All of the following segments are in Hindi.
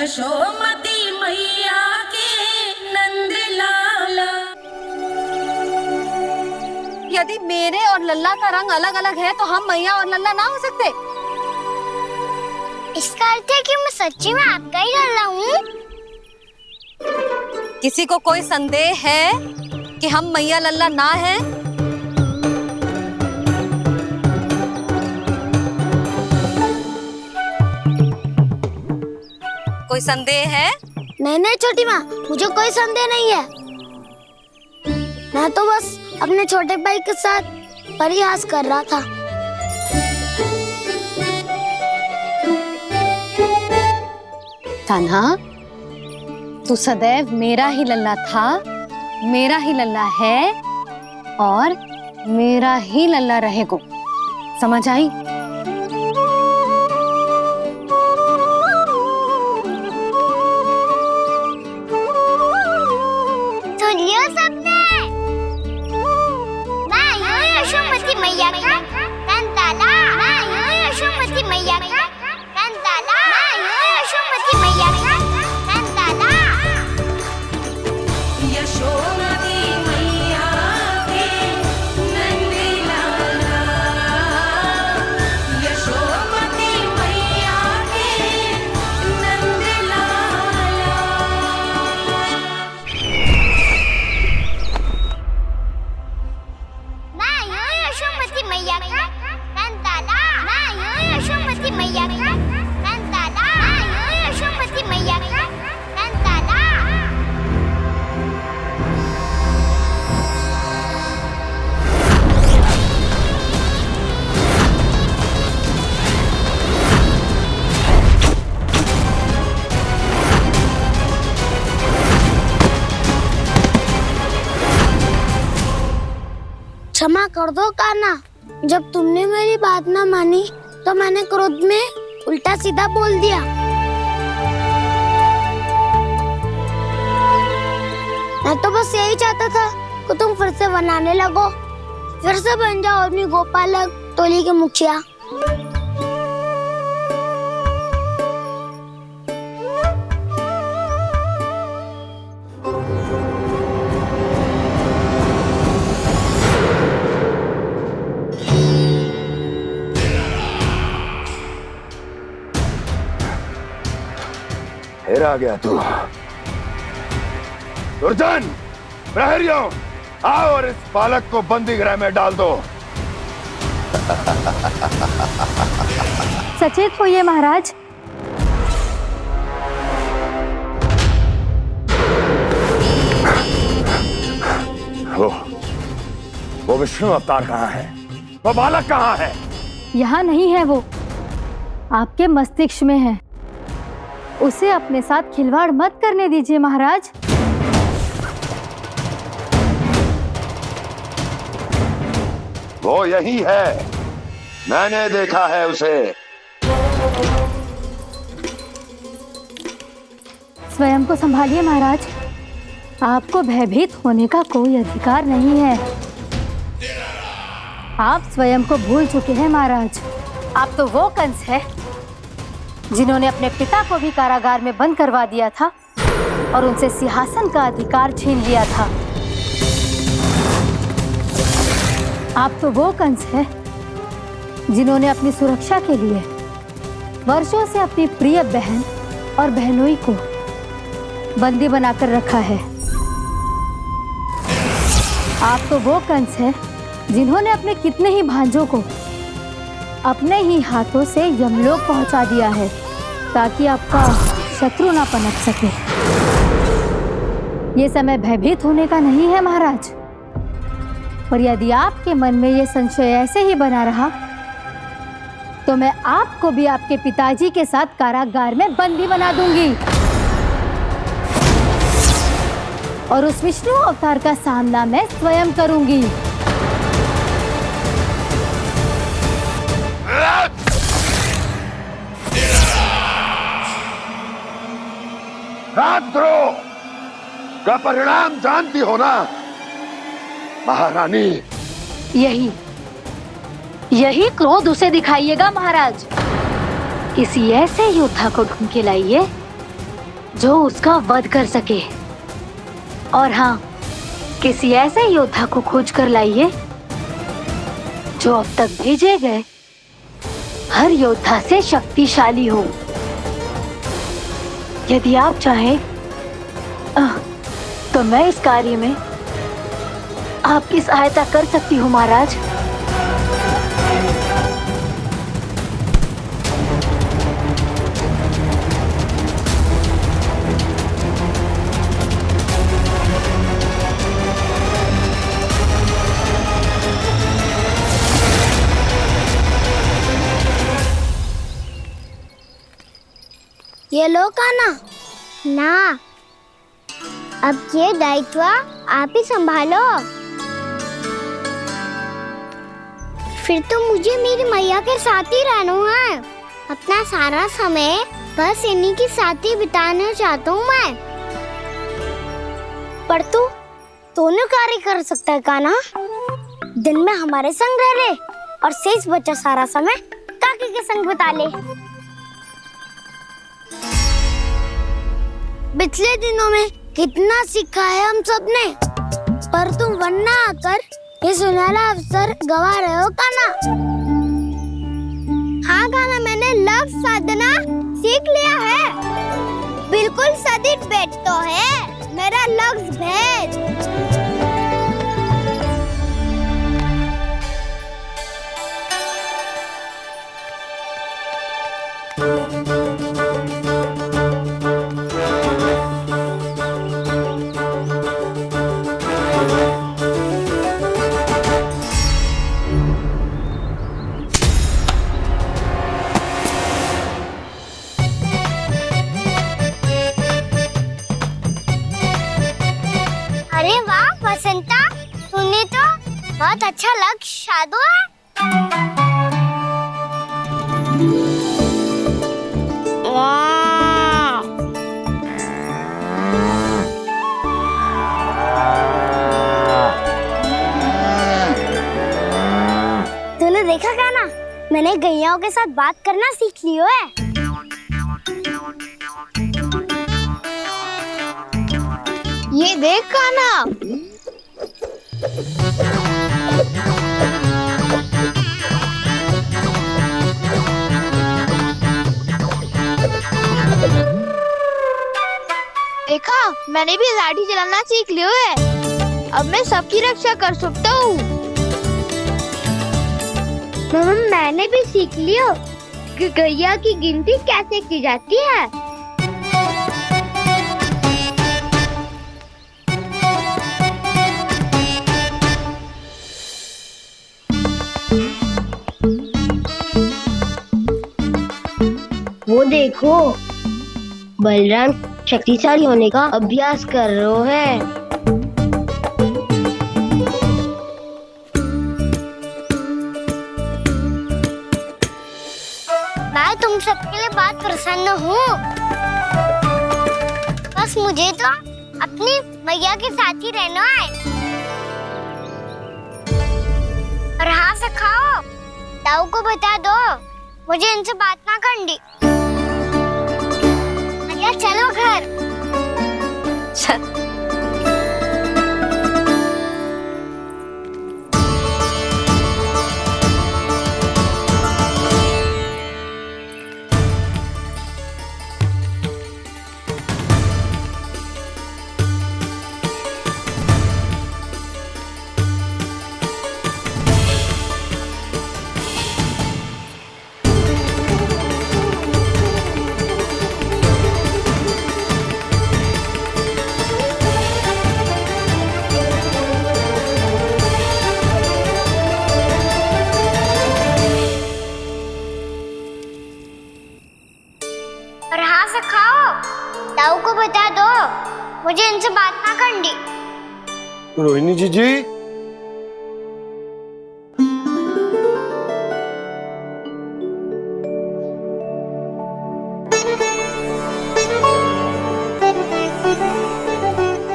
यशोमती मैया के नंद लाला। यदि मेरे और लल्ला का रंग अलग अलग है तो हम मैया और लल्ला ना हो सकते? इसका अर्थ है कि मैं सच्ची में आपका ही लल्ला हूँ? किसी को कोई संदेह है कि हम मैया लल्ला ना हैं? कोई संदेह है? नहीं नहीं छोटी माँ, मुझे कोई संदेह नहीं है। मैं तो बस अपने छोटे भाई के साथ परिहास कर रहा था। कान्हा, तू सदैव मेरा ही लल्ला था, मेरा ही लल्ला है और मेरा ही लल्ला रहेगा। समझ आई? सुनियो सबने, मैं हूँ यशोमती मैया का कंताला। मैं हूँ यशोमती मैया का कंताला। मैं हूँ यशोमती मैया का कंताला। यशोमती मैया के नंद लाला। यशोमती मैया के नंद लाला। मैं हूँ यशोमती मैया का कंताला। मैं हूँ यशोमती मैया का कंताला। मैं हूँ यशोमती मैया का कंताला। क्षमा कर दो कान्हा, जब तुमने मेरी बात ना मानी तो मैंने क्रोध में उल्टा सीधा बोल दिया। मैं तो बस यही चाहता था कि तुम फिर से बनाने लगो, फिर से बन जाओ अपनी गोपालक टोली के मुखिया। फिर आ गया तू। दुर्जन, प्रहरियों, आओ और इस बालक को बंदी गृह में डाल दो। सचेत होइए महाराज। वो विष्णु अवतार कहाँ है? वो बालक कहाँ है? यहाँ नहीं है, वो आपके मस्तिष्क में है। उसे अपने साथ खिलवाड़ मत करने दीजिए महाराज। वो यही है, मैंने देखा है उसे। स्वयं को संभालिए महाराज, आपको भयभीत होने का कोई अधिकार नहीं है। आप स्वयं को भूल चुके हैं महाराज। आप तो वो कंस है जिन्होंने अपने पिता को भी कारागार में बंद करवा दिया था और उनसे सिंहासन का अधिकार छीन लिया था। आप तो वो कंस है जिन्होंने अपनी सुरक्षा के लिए वर्षों से अपनी प्रिय बहन और बहनोई को बंदी बनाकर रखा है। आप तो वो कंस है जिन्होंने अपने कितने ही भांजों को अपने ही हाथों से यमलोक पहुंचा दिया है ताकि आपका शत्रु ना पनप सके। ये समय भयभीत होने का नहीं है महाराज, और यदि आपके मन में ये संशय ऐसे ही बना रहा तो मैं आपको भी आपके पिताजी के साथ कारागार में बंदी बना दूंगी और उस विष्णु अवतार का सामना मैं स्वयं करूंगी। राजद्रोह का परिणाम जानती हो ना महारानी? यही क्रोध उसे दिखाइएगा महाराज। किसी ऐसे योद्धा को ढूंढ के लाइए जो उसका वध कर सके। और हाँ, किसी ऐसे योद्धा को खोज कर लाइए जो अब तक भेजे गए हर योद्धा से शक्तिशाली हो। यदि आप चाहें तो मैं इस कार्य में आपकी सहायता कर सकती हूँ महाराज। ये लो कान्हा। ना, अब ये दायित्व आप ही संभालो। फिर तो मुझे मेरी मैया के साथ ही रहना है। अपना सारा समय बस इन्हीं के साथ ही बिताना चाहता हूँ मैं। पर तू दोनों कार्य कर सकता है कान्हा। दिन में हमारे संग रह ले और शेष बचा सारा समय काकी के संग बिता ले। पिछले दिनों में कितना सीखा है हम सब ने, पर तुम वरना आकर ये सुनहरा अवसर गवा रहे हो कान्हा। हाँ कान्हा, मैंने लक्ष्य साधना सीख लिया है। बिल्कुल सदित भेद तो है मेरा लक्ष्य भेद। अरे वाह वसंता, तूने तो बहुत अच्छा लक्ष्य साधा है। वाह! तूने देखा कान्हा, मैंने गैयाओं के साथ बात करना सीख लियो है। ये देख कान्हा, देखा, मैंने भी लाठी चलाना सीख लियो है। अब मैं सबकी रक्षा कर सकता हूँ। मैंने भी सीख लियो कि गैया की गिनती कैसे की जाती है। वो देखो, बलराम शक्तिशाली होने का अभ्यास कर रहे हैं। मैं तुम सबके लिए बहुत प्रसन्न हूँ। बस मुझे तो अपनी मैया के साथ ही रहना है। और हाँ सखाओ, ताऊ को बता दो मुझे इनसे बात ना करनी। मैया चलो घर। और हाँ सखाओ, ताऊ को बता दो मुझे इनसे बात ना करनी। रोहिणी जी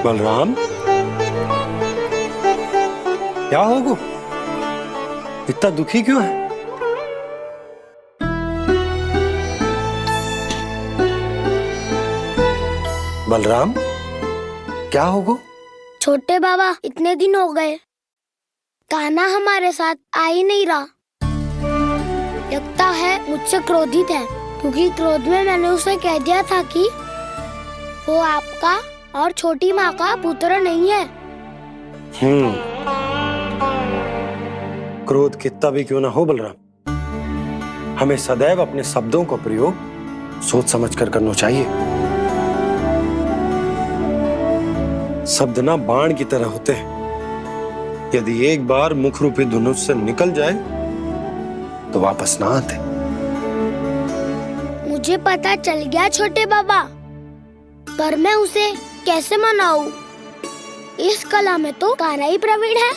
बलराम, क्या होगा? इतना दुखी क्यों है? बलराम, क्या होगा? छोटे बाबा, इतने दिन हो गए कान्हा हमारे साथ आ ही नहीं रहा। लगता है मुझसे क्रोधित है, क्योंकि क्रोध में मैंने उसे कह दिया था कि वो आपका और छोटी माँ का पुत्र नहीं है। क्रोध कितना भी क्यों ना हो बलराम, हमें सदैव अपने शब्दों का प्रयोग सोच समझ कर करना चाहिए। शब्द ना बाण की तरह होते हैं, यदि एक बार मुख रूपी धनुष से निकल जाए तो वापस ना आते। मुझे पता चल गया छोटे बाबा, पर मैं उसे कैसे मनाऊं? इस कला में तो कान्हा ही प्रवीण है।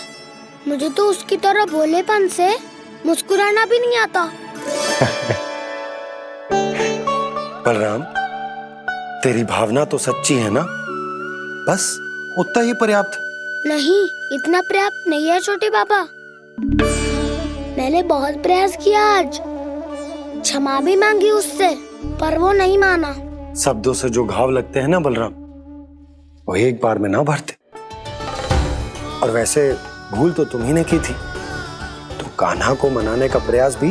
मुझे तो उसकी तरह भोलेपन से मुस्कुराना भी नहीं आता। बलराम, तेरी भावना तो सच्ची है ना, बस उतना ही पर्याप्त। नहीं, इतना पर्याप्त नहीं है छोटे बाबा। मैंने बहुत प्रयास किया आज, क्षमा भी मांगी उससे, पर वो नहीं माना। शब्दों से जो घाव लगते हैं ना बलराम, वो एक बार में ना भरते। और वैसे भूल तो तुम्ही ने की थी, तो कान्हा को मनाने का प्रयास भी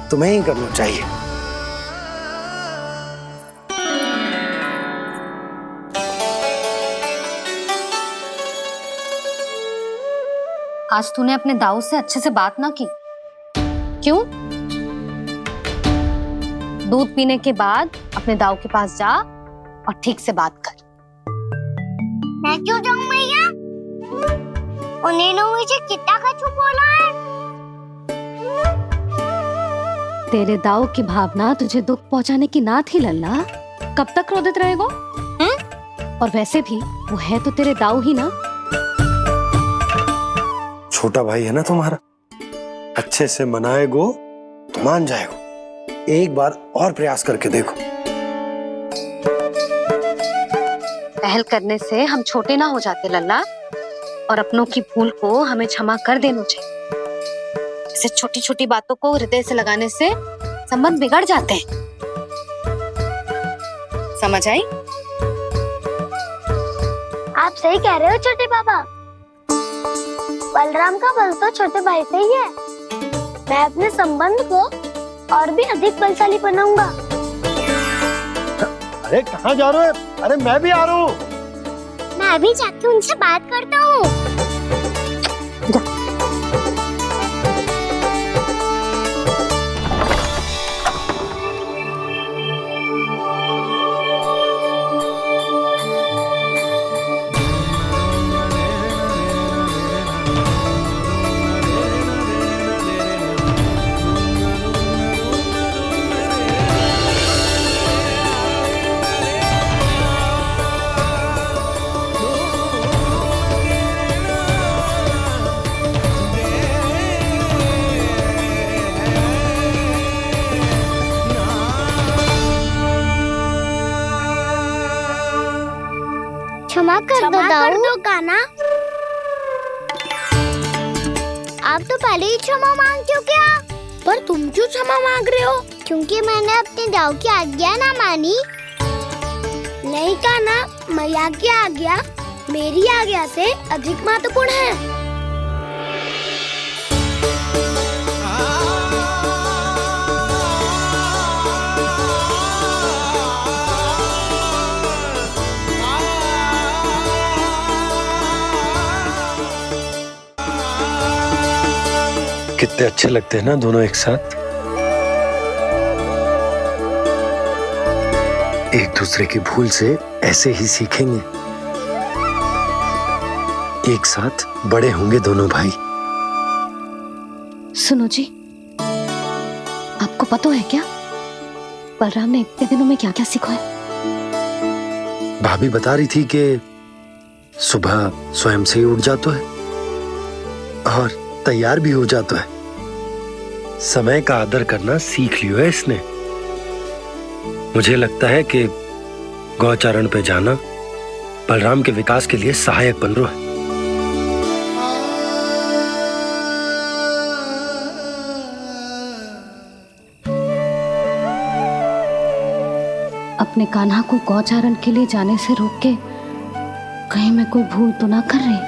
तुम्हें ही करना चाहिए। आज तूने अपने दाऊ से अच्छे से बात ना की, क्यों? दूध पीने के बाद अपने दाऊ के पास जा और ठीक से बात कर। मैं क्यों जाऊं मैया? उन्हें मुझे कितना कछु बोला है। तेरे दाऊ की भावना तुझे दुख पहुंचाने की ना थी लल्ला। कब तक क्रोधित रहेगो? और वैसे भी वो है तो तेरे दाऊ ही ना। छोटा भाई है ना तुम्हारा, अच्छे से मनाएगो तो मान जाएगो। एक बार और प्रयास करके देखो। पहल करने से हम छोटे ना हो जाते लल्ला, और अपनों की भूल को हमें क्षमा कर देना चाहिए। ऐसे छोटी छोटी बातों को हृदय से लगाने से संबंध बिगड़ जाते हैं। समझ आई? आप सही कह रहे हो छोटे बाबा। बलराम का बल तो छोटे भाई से ही है। मैं अपने संबंध को और भी अधिक बलशाली बनाऊंगा। अरे कहाँ जा रहे हो? अरे मैं भी आ रहा हूँ। मैं अभी जाके उनसे बात करता हूँ। क्षमा कर दो कान्हा। आप तो पहले ही क्षमा मांगते हो क्या? पर तुम क्यों क्षमा मांग रहे हो? क्योंकि मैंने अपने दाऊ की आज्ञा ना मानी। नहीं कान्हा, मैया की आज्ञा मेरी आज्ञा से अधिक महत्वपूर्ण है। कितने अच्छे लगते हैं ना दोनों एक साथ। एक दूसरे की भूल से ऐसे ही सीखेंगे। एक साथ बड़े होंगे दोनों भाई। सुनो जी, आपको पता है क्या बलराम ने इतने दिनों में क्या क्या सीखा है? भाभी बता रही थी कि सुबह स्वयं से ही उठ जाता है और तैयार भी हो जाता है। समय का आदर करना सीख लियो है इसने। मुझे लगता है कि गौचरण पे जाना बलराम के विकास के लिए सहायक बन रहा है। अपने कान्हा को गौचारण के लिए जाने से रोक के कहीं मैं कोई भूल तो ना कर रही।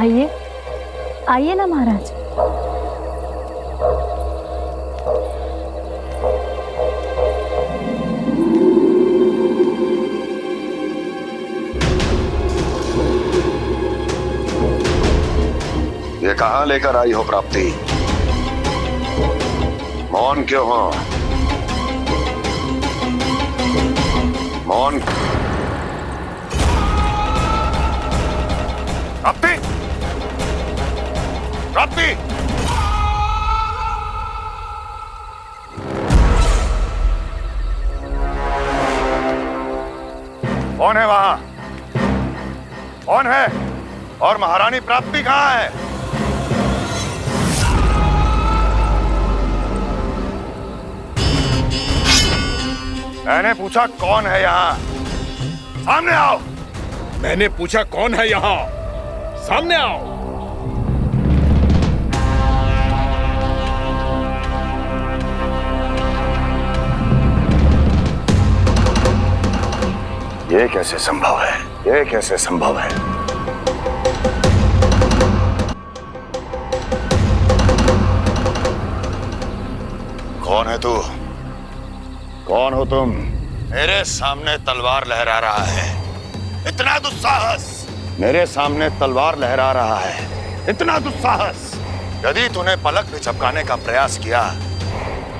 आइए आइए ना महाराज। ये कहाँ लेकर आई हो प्राप्ति? मौन क्यों हो? मौन। प्राप्ति, प्राप्ति, कौन है वहां? कौन है? और महारानी प्राप्ति कहाँ है? मैंने पूछा कौन है यहाँ? सामने आओ। मैंने पूछा कौन है यहाँ? सामने आओ। ये कैसे संभव है? ये कैसे संभव है? कौन है तू? कौन हो तुम? मेरे सामने तलवार लहरा रहा है। इतना दुस्साहस! मेरे सामने तलवार लहरा रहा है। इतना दुस्साहस! यदि तूने पलक भी झपकाने का प्रयास किया,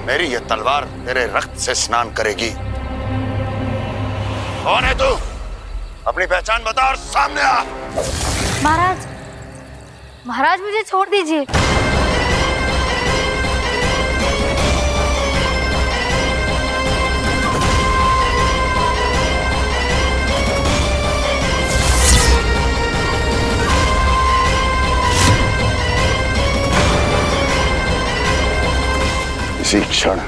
मेरी ये तलवार तेरे रक्त से स्नान करेगी। कौन है तू? अपनी पहचान बता और सामने आ। महाराज, महाराज मुझे छोड़ दीजिए। इसी क्षण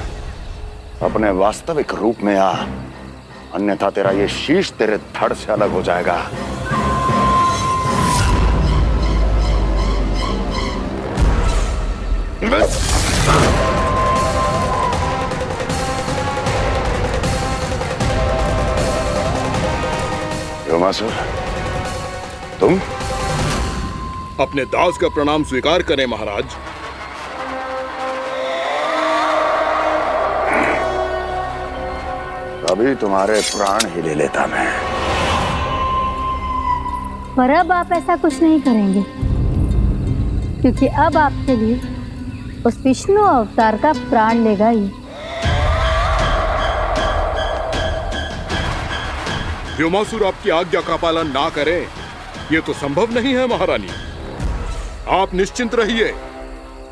अपने वास्तविक रूप में आ, अन्यथा तेरा ये शीश तेरे धड़ से अलग हो जाएगा। योमासुर, तुम? अपने दास का प्रणाम स्वीकार करें महाराज। अभी तुम्हारे प्राण ही ले लेता मैं। पर अब आप ऐसा कुछ नहीं करेंगे, क्योंकि अब आपके लिए उस विष्णु अवतार का प्राण लेगा ही। व्योमासुर आपकी आज्ञा का पालन ना करे, ये तो संभव नहीं है महारानी। आप निश्चिंत रहिए,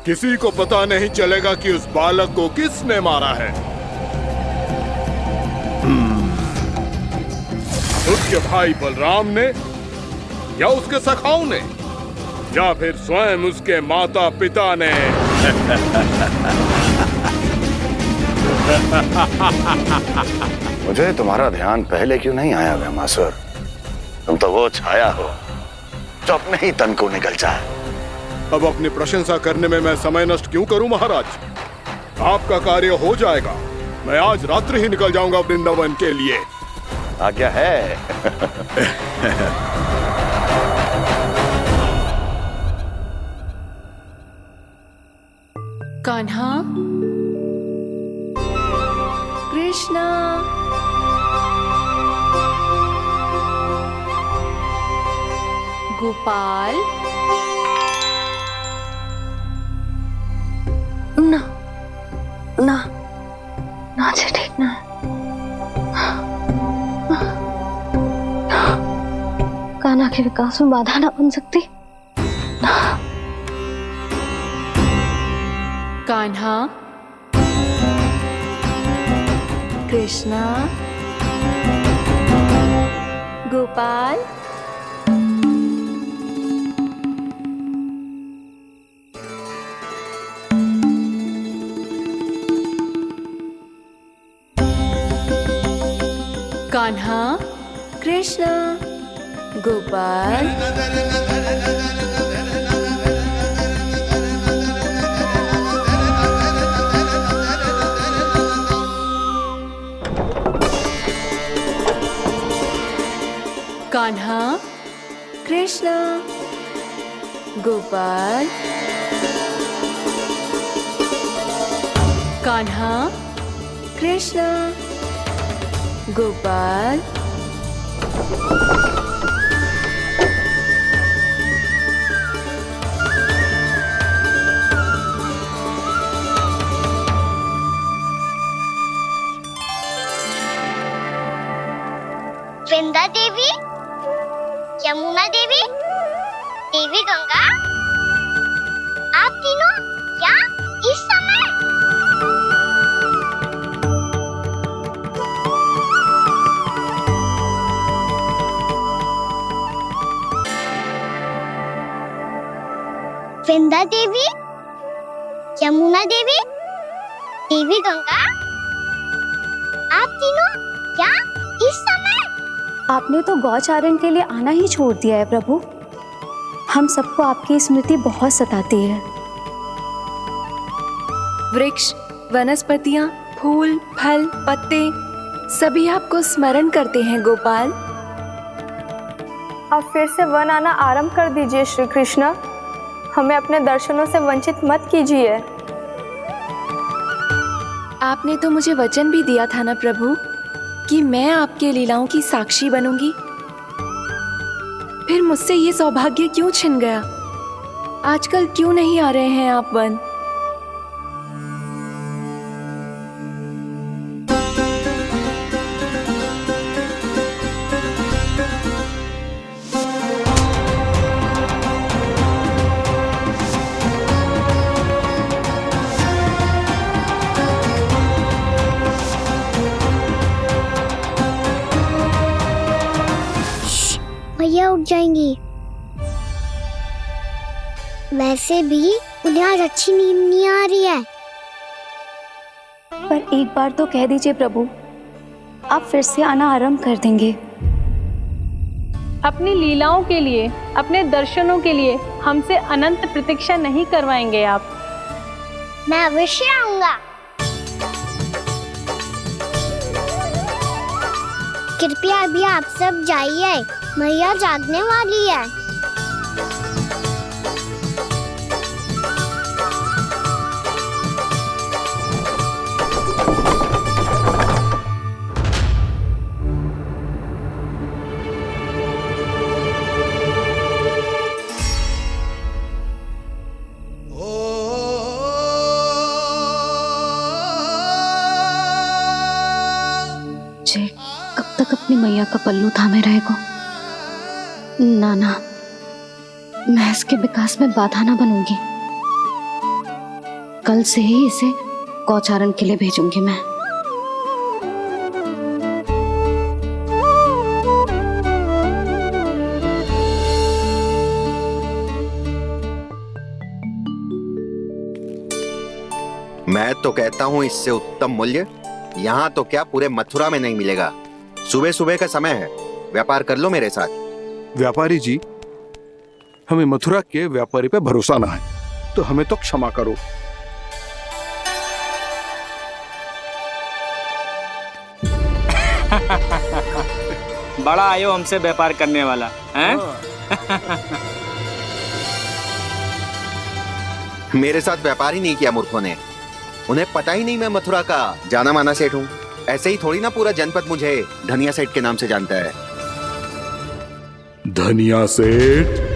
किसी को पता नहीं चलेगा कि उस बालक को किसने मारा है। उसके भाई बलराम ने, या उसके सखाओं ने, या फिर स्वयं उसके माता पिता ने। मुझे तुम्हारा ध्यान पहले क्यों नहीं आया व्योमासुर? तुम तो वो छाया हो जो अपने ही तन को निगल जाए। अब अपनी प्रशंसा करने में मैं समय नष्ट क्यों करूं महाराज? आपका कार्य हो जाएगा। मैं आज रात्रि ही निकल जाऊंगा वृंदावन के लिए। आज्ञा है। कान्हा, कृष्णा, गोपाल। ना ना ना, से ठीक ना। कान्हा के विकास में बाधा ना बन सकती। कान्हा, कृष्णा, गोपाल। कान्हा, कृष्णा, गोपाल। कृष्णा गोपाल कान्हा कृष्णा गोपाल वृंदा देवी, यमुना देवी, देवी गंगा, आप तीनों यहाँ इस समय? वृंदा देवी, यमुना देवी, देवी गंगा, आप तीनों यहाँ इस समय? आपने तो गौचारण के लिए आना ही छोड़ दिया है प्रभु। हम सबको आपकी स्मृति बहुत सताती है। वृक्ष, वनस्पतियां, फूल, फल, पत्ते सभी आपको स्मरण करते हैं गोपाल। अब फिर से वन आना आरंभ कर दीजिए श्री कृष्ण। हमें अपने दर्शनों से वंचित मत कीजिए। आपने तो मुझे वचन भी दिया था ना प्रभु कि मैं आपके लीलाओं की साक्षी बनूंगी। फिर मुझसे ये सौभाग्य क्यों छिन गया? आजकल क्यों नहीं आ रहे हैं आप वन? भैया उठ जाएंगी। वैसे भी उन्हें आज अच्छी नींद नहीं आ रही है। पर एक बार तो कह दीजिए प्रभु, आप फिर से आना आरंभ कर देंगे। अपनी लीलाओं के लिए, अपने दर्शनों के लिए हमसे अनंत प्रतीक्षा नहीं करवाएंगे आप? मैं अवश्य आऊंगा। कृपया अभी आप सब जाइए, मैया जागने वाली है। जे कब तक अपनी मैया का पल्लू थामे रहेगा? ना ना, मैं इसके विकास में बाधा ना बनूंगी। कल से ही इसे गौचारण के लिए भेजूंगी मैं। मैं तो कहता हूँ इससे उत्तम मूल्य यहाँ तो क्या पूरे मथुरा में नहीं मिलेगा। सुबह सुबह का समय है, व्यापार कर लो मेरे साथ। व्यापारी जी, हमें मथुरा के व्यापारी पे भरोसा ना है, तो हमें तो क्षमा करो। बड़ा आयो हमसे व्यापार करने वाला हैं? मेरे साथ व्यापार ही नहीं किया मूर्खों ने। उन्हें पता ही नहीं मैं मथुरा का जाना माना सेठ हूँ। ऐसे ही थोड़ी ना पूरा जनपद मुझे धनिया सेठ के नाम से जानता है। धनिया सेठ?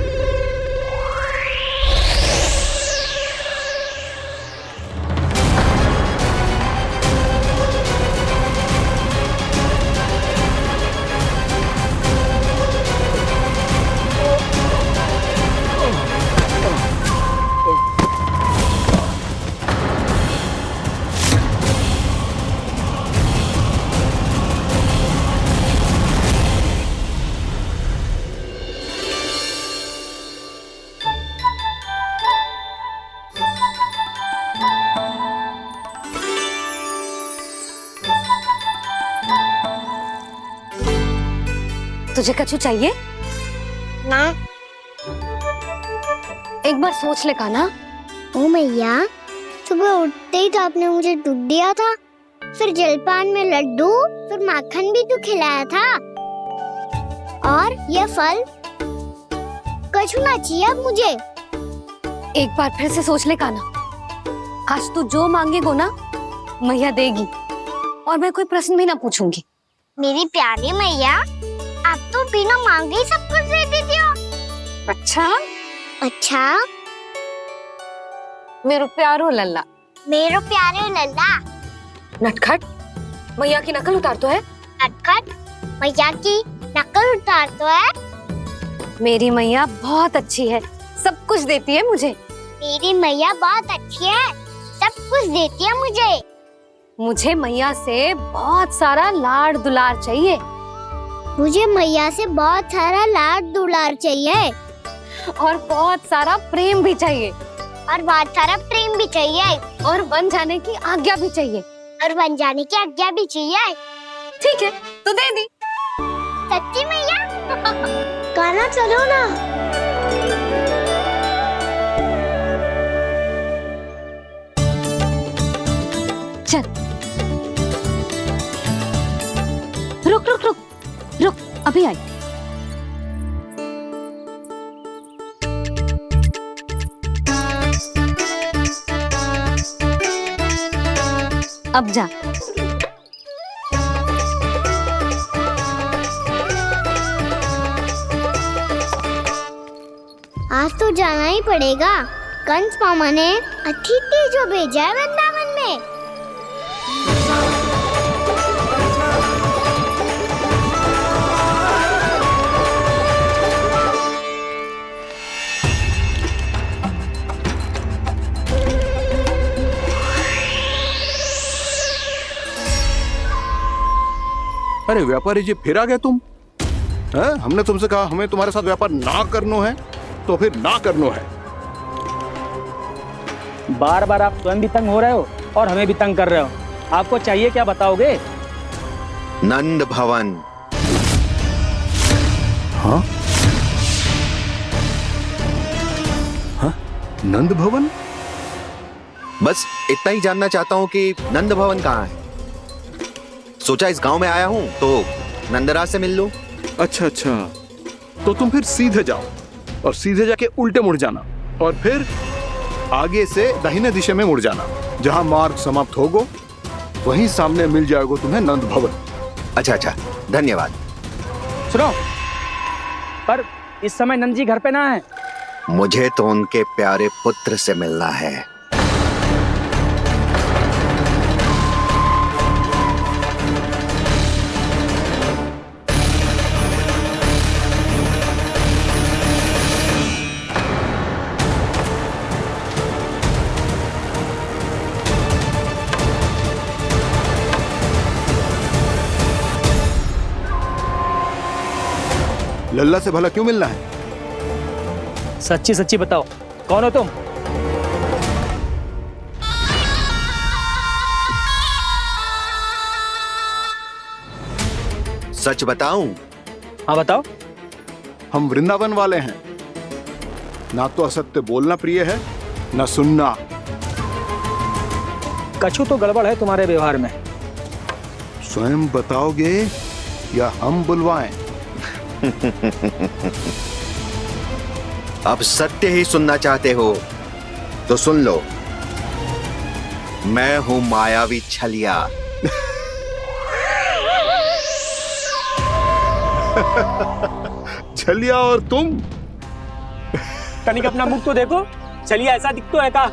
तुझे कछु चाहिए? ना। एक बार सोच ले कान्हा। ओ मैया, सुबह उठते ही तो आपने मुझे दूध दिया था, फिर जलपान में लड्डू, फिर माखन भी तो खिलाया था, और ये फल सुबह छूना चाहिए अब मुझे। एक बार फिर से सोच ले कान्हा, आज तू जो मांगेगो ना मैया देगी, और मैं कोई प्रश्न भी ना पूछूंगी। मेरी प्यारी मैया, आप तो बिना मांगे ही सब कुछ दे देती हो। अच्छा अच्छा, मेरो प्यारो लल्ला। मेरो प्यारे लल्ला। नटखट, मैया की नकल उतार तो है। नटखट, मैया की नकल उतार तो है। मेरी मैया बहुत अच्छी है, सब कुछ देती है मुझे। मेरी मैया बहुत अच्छी है, सब कुछ देती है मुझे। मुझे मैया से बहुत सारा लाड दुलार चाहिए। मुझे मैया से बहुत सारा लाड दुलार चाहिए। और बहुत सारा प्रेम भी चाहिए। और बहुत सारा प्रेम भी चाहिए। और बन जाने की आज्ञा भी चाहिए। और बन जाने की आज्ञा भी चाहिए। ठीक है, तो दे दी। सच्ची मैया? कान्हा चलो ना। चल, रुक रुक रुक रुक, अभी आई। अब जा। आज तो जाना ही पड़ेगा। कंस मामा ने अतिथि जो भेजा है वृंदावन में। अरे व्यापारी जी, फिर आ गए तुम? हैं? हमने तुमसे कहा हमें तुम्हारे साथ व्यापार ना करनो है, तो फिर ना करनो है। बार बार आप स्वयं भी तंग हो रहे हो और हमें भी तंग कर रहे हो। आपको चाहिए क्या, बताओगे? नंद भवन। हाँ? हाँ? नंद भवन? बस इतना ही जानना चाहता हूँ कि नंद भवन कहाँ है। सोचा इस गांव में आया हूँ तो नंदराज से मिल लूं। अच्छा अच्छा, तो तुम फिर सीधे जाओ और सीधे जाके उल्टे मुड़ जाना, और फिर आगे से दाहिने दिशा में मुड़ जाना। जहाँ मार्ग समाप्त होगो वहीं सामने मिल जाएगा तुम्हें नंद भवन। अच्छा अच्छा, धन्यवाद। सुनो, पर इस समय नंद जी घर पे ना है। मुझे तो उनके प्यारे पुत्र से मिलना है। लल्ला से भला क्यों मिलना है? सच्ची सच्ची बताओ, कौन हो तुम? सच बताऊं? हाँ बताओ। हम वृंदावन वाले हैं। ना तो असत्य बोलना प्रिय है, ना सुनना। कछु तो गड़बड़ है तुम्हारे व्यवहार में। स्वयं बताओगे या हम बुलवाएं? अब सत्य ही सुनना चाहते हो तो सुन लो। मैं हूं मायावी छलिया। छलिया और तुम? कनिक अपना मुख तो देखो, चलिए ऐसा दिखतो है का?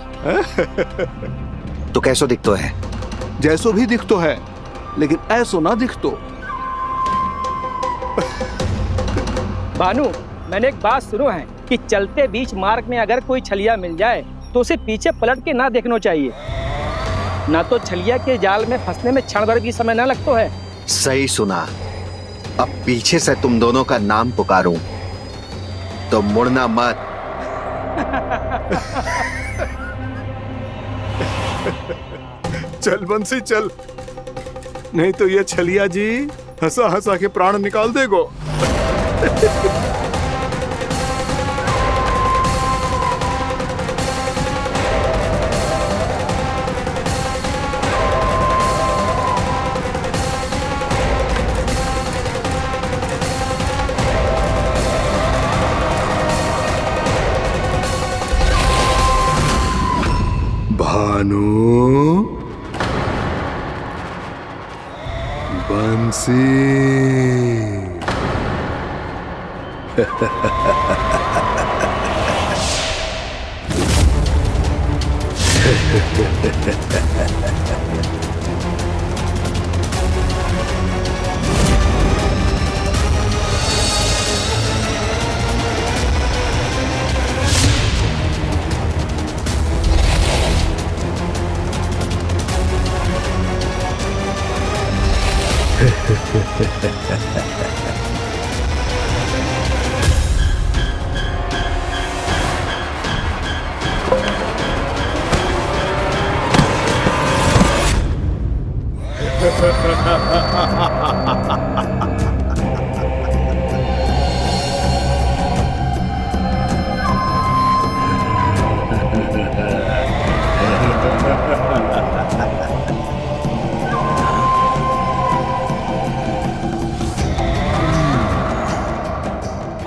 तो कैसो दिखतो है? जैसो भी दिखतो है, लेकिन ऐसो ना दिखतो। भानु, मैंने एक बात सुनो है कि चलते बीच मार्ग में अगर कोई छलिया मिल जाए तो उसे पीछे पलट के ना देखना चाहिए, ना तो छलिया के जाल में फंसने में क्षण भर भी समय ना लगता है। सही सुना। अब पीछे से तुम दोनों का नाम पुकारूं तो मुड़ना मत। चल बंसी चल, नहीं तो ये छलिया जी हंसा हंसा के प्राण निकाल देगो। भानु, बंसी।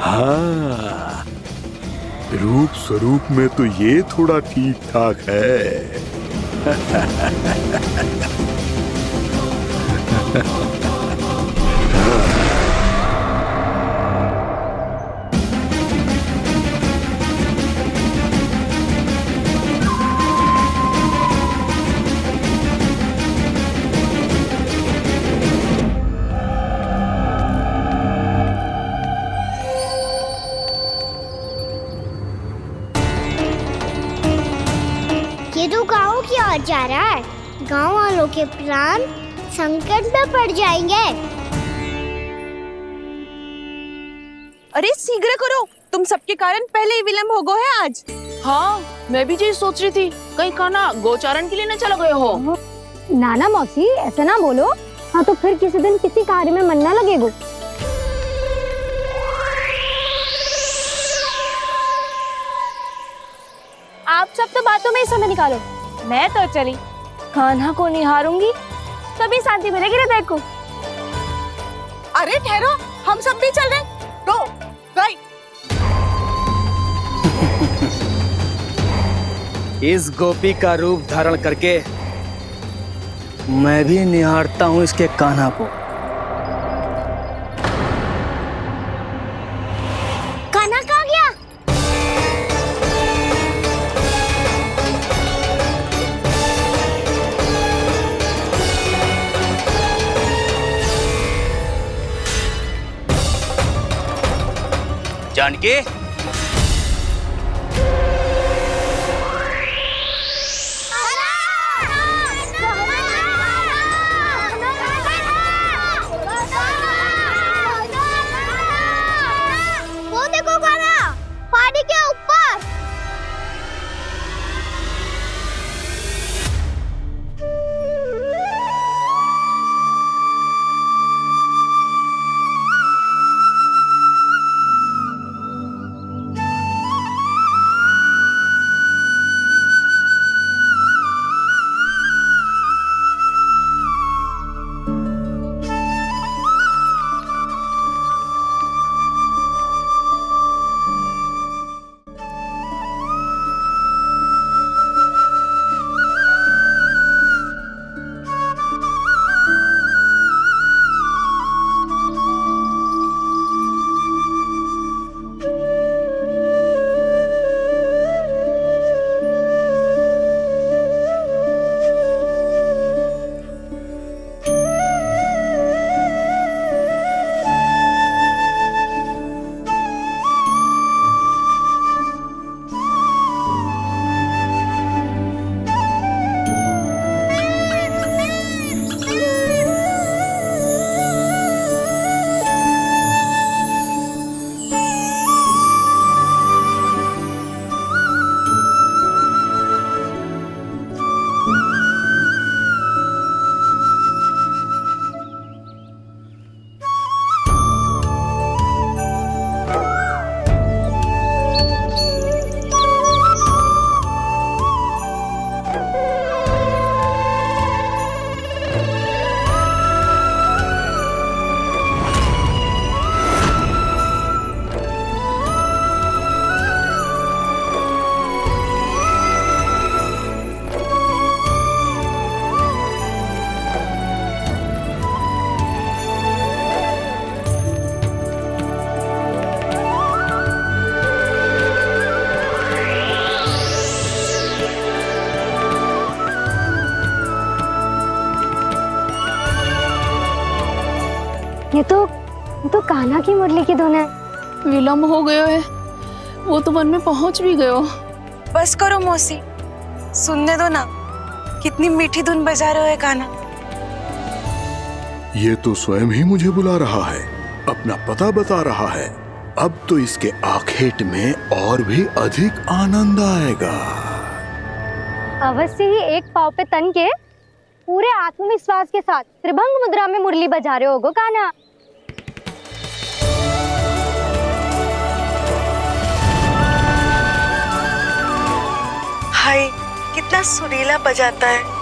हाँ, रूप स्वरूप में तो ये थोड़ा ठीक ठाक है। ये तो गाँव की ओर जा रहा है। गाँव वालों के प्राण संकट में पड़ जाएंगे। अरे शीघ्र करो, तुम सबके कारण पहले ही विलम्ब हो गया है आज। हाँ, मैं भी यही सोच रही थी, कहीं खाना गोचारण के लिए न चला गए हो। नाना मौसी ऐसे ना बोलो। हाँ तो फिर किसी दिन किसी कार्य में मन ना लगेगा। आप सब तो बातों में ही समय निकालो। मैं तो चली कान्हा को निहारूंगी, तभी शांति मिलेगी हृदय को। अरे ठहरो, हम सब भी चल रहे। तो गई। इस गोपी का रूप धारण करके मैं भी निहारता हूँ इसके कान्हा को। कान्हा कहाँ गया? जानकी, वो देखो कान्हा, पहाड़ी के ऊपर। ये तो कान्हा की मुरली की धुन है। विलम्ब हो गयो है, वो तो वन में पहुंच भी गयो। बस करो मौसी, सुनने दो ना, कितनी मीठी धुन बजा रहे हो कान्हा। ये तो स्वयं ही मुझे बुला रहा है, अपना पता बता रहा है। अब तो इसके आखेट में और भी अधिक आनंद आएगा। अवश्य ही एक पाव पे तन के पूरे आत्मविश्वास के साथ त्रिभंग मुद्रा में मुरली बजा रहे होगो कान्हा। हाय, कितना सुरीला बजाता है।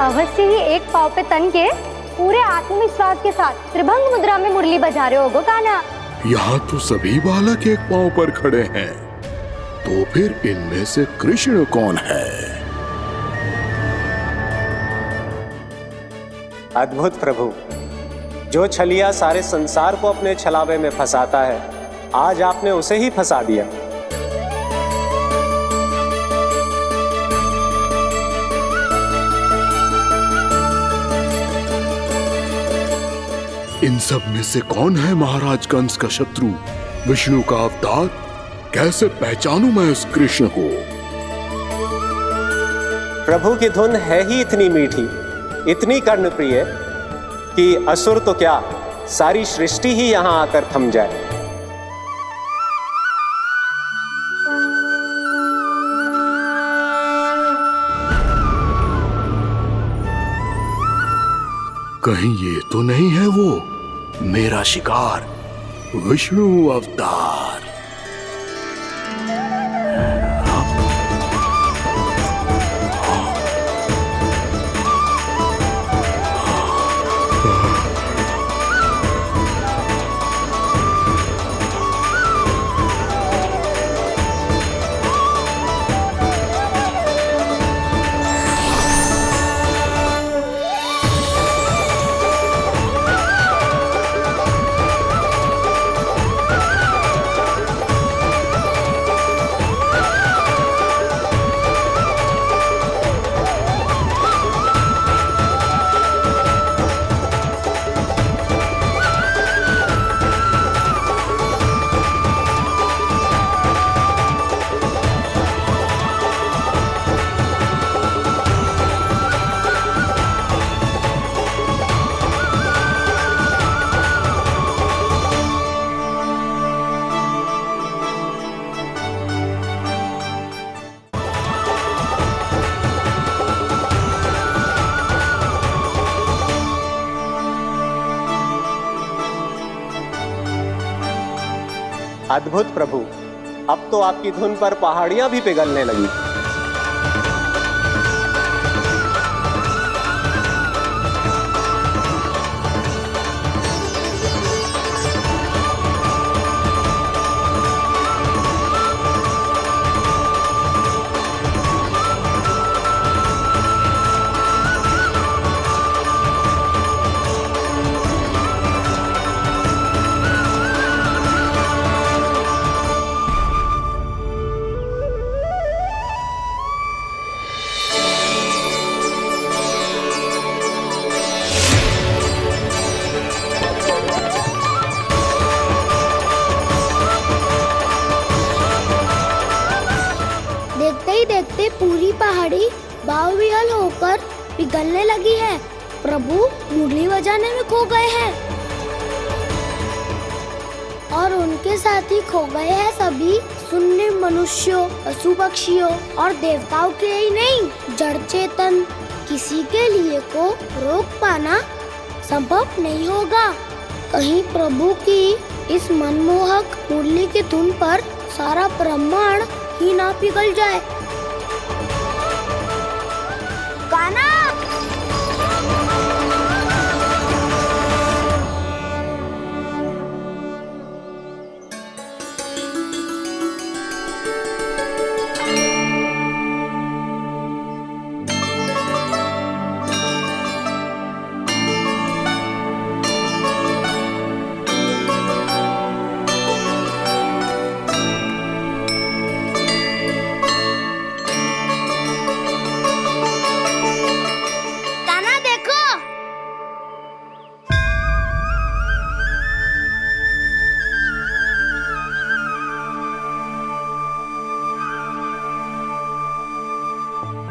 अवश्य ही एक पाव पे तन के पूरे आत्मविश्वास के साथ त्रिभंग मुद्रा में मुरली बजा रहे होगो कान्हा। यहाँ तो सभी बालक एक पांव पर खड़े हैं, तो फिर इनमें से कृष्ण कौन है? अद्भुत प्रभु, जो छलिया सारे संसार को अपने छलावे में फंसाता है, आज आपने उसे ही फंसा दिया। इन सब में से कौन है महाराज कंस का शत्रु, विष्णु का अवतार? कैसे पहचानूं मैं उस कृष्ण को? प्रभु की धुन है ही इतनी मीठी, इतनी कर्णप्रिय कि असुर तो क्या, सारी सृष्टि ही यहां आकर थम जाए। कहीं ये तो नहीं है वो मेरा शिकार विष्णु अवतार? अद्भुत प्रभु, अब तो आपकी धुन पर पहाड़ियां भी पिघलने लगी। देखते ही देखते पूरी पहाड़ी बावरियल होकर पिघलने लगी है। प्रभु मुरली बजाने में खो गए हैं और उनके साथ ही खो गए हैं सभी सुनने मनुष्यों, पशु पक्षियों और देवताओं के ही नहीं, जड़ चेतन किसी के लिए को रोक पाना संभव नहीं होगा। कहीं प्रभु की इस मनमोहक मुरली की धुन पर सारा ब्रह्मांड ही ना पिघल जाए। गाना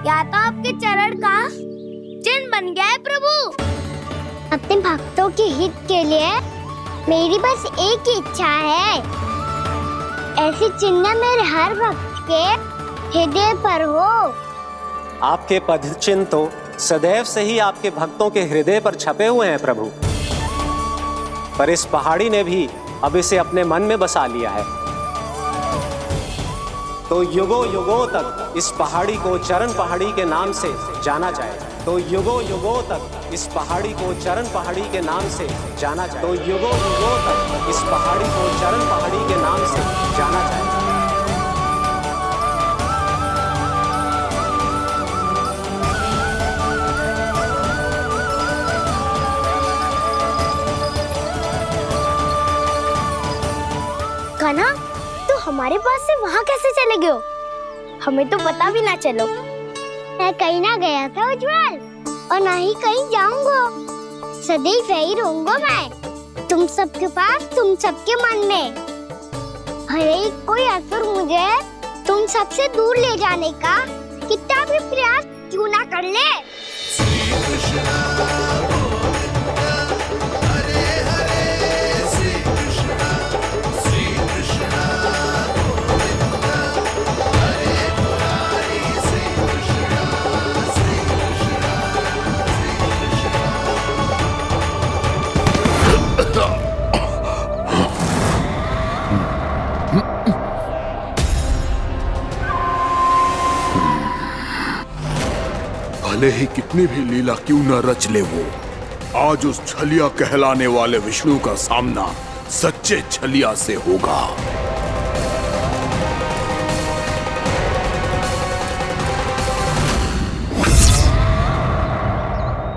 या तो आपके चरण का चिन्ह बन गया है प्रभु। अपने भक्तों के हित के लिए मेरी बस एक ही इच्छा है, ऐसी चिन्ह मेरे हर भक्त के हृदय पर हो। आपके पद चिन्ह तो सदैव से ही आपके भक्तों के हृदय पर छपे हुए हैं प्रभु, पर इस पहाड़ी ने भी अब इसे अपने मन में बसा लिया है। तो युगों युगों तक इस पहाड़ी को चरण पहाड़ी के नाम से जाना जाएगा। तो युगों युगों तक इस पहाड़ी को चरण पहाड़ी के नाम से जाना जाएगा। तो युगों युगों तक इस पहाड़ी को चरण पहाड़ी के नाम से जाना जाएगा। कान्हा, तो हमारे पास से वहाँ कैसे चले गए हो? हमें तो पता भी ना चलो। मैं कहीं ना गया था उज्जवल, और ना ही कहीं जाऊंगा। सदैव यही रहूंगा मैं, तुम सबके पास, तुम सबके मन में। हर एक कोई असुर मुझे तुम सबसे दूर ले जाने का कितना भी प्रयास क्यों ना कर ले। भले ही कितनी भी लीला क्यों न रच ले वो, आज उस छलिया कहलाने वाले विष्णु का सामना सच्चे छलिया से होगा।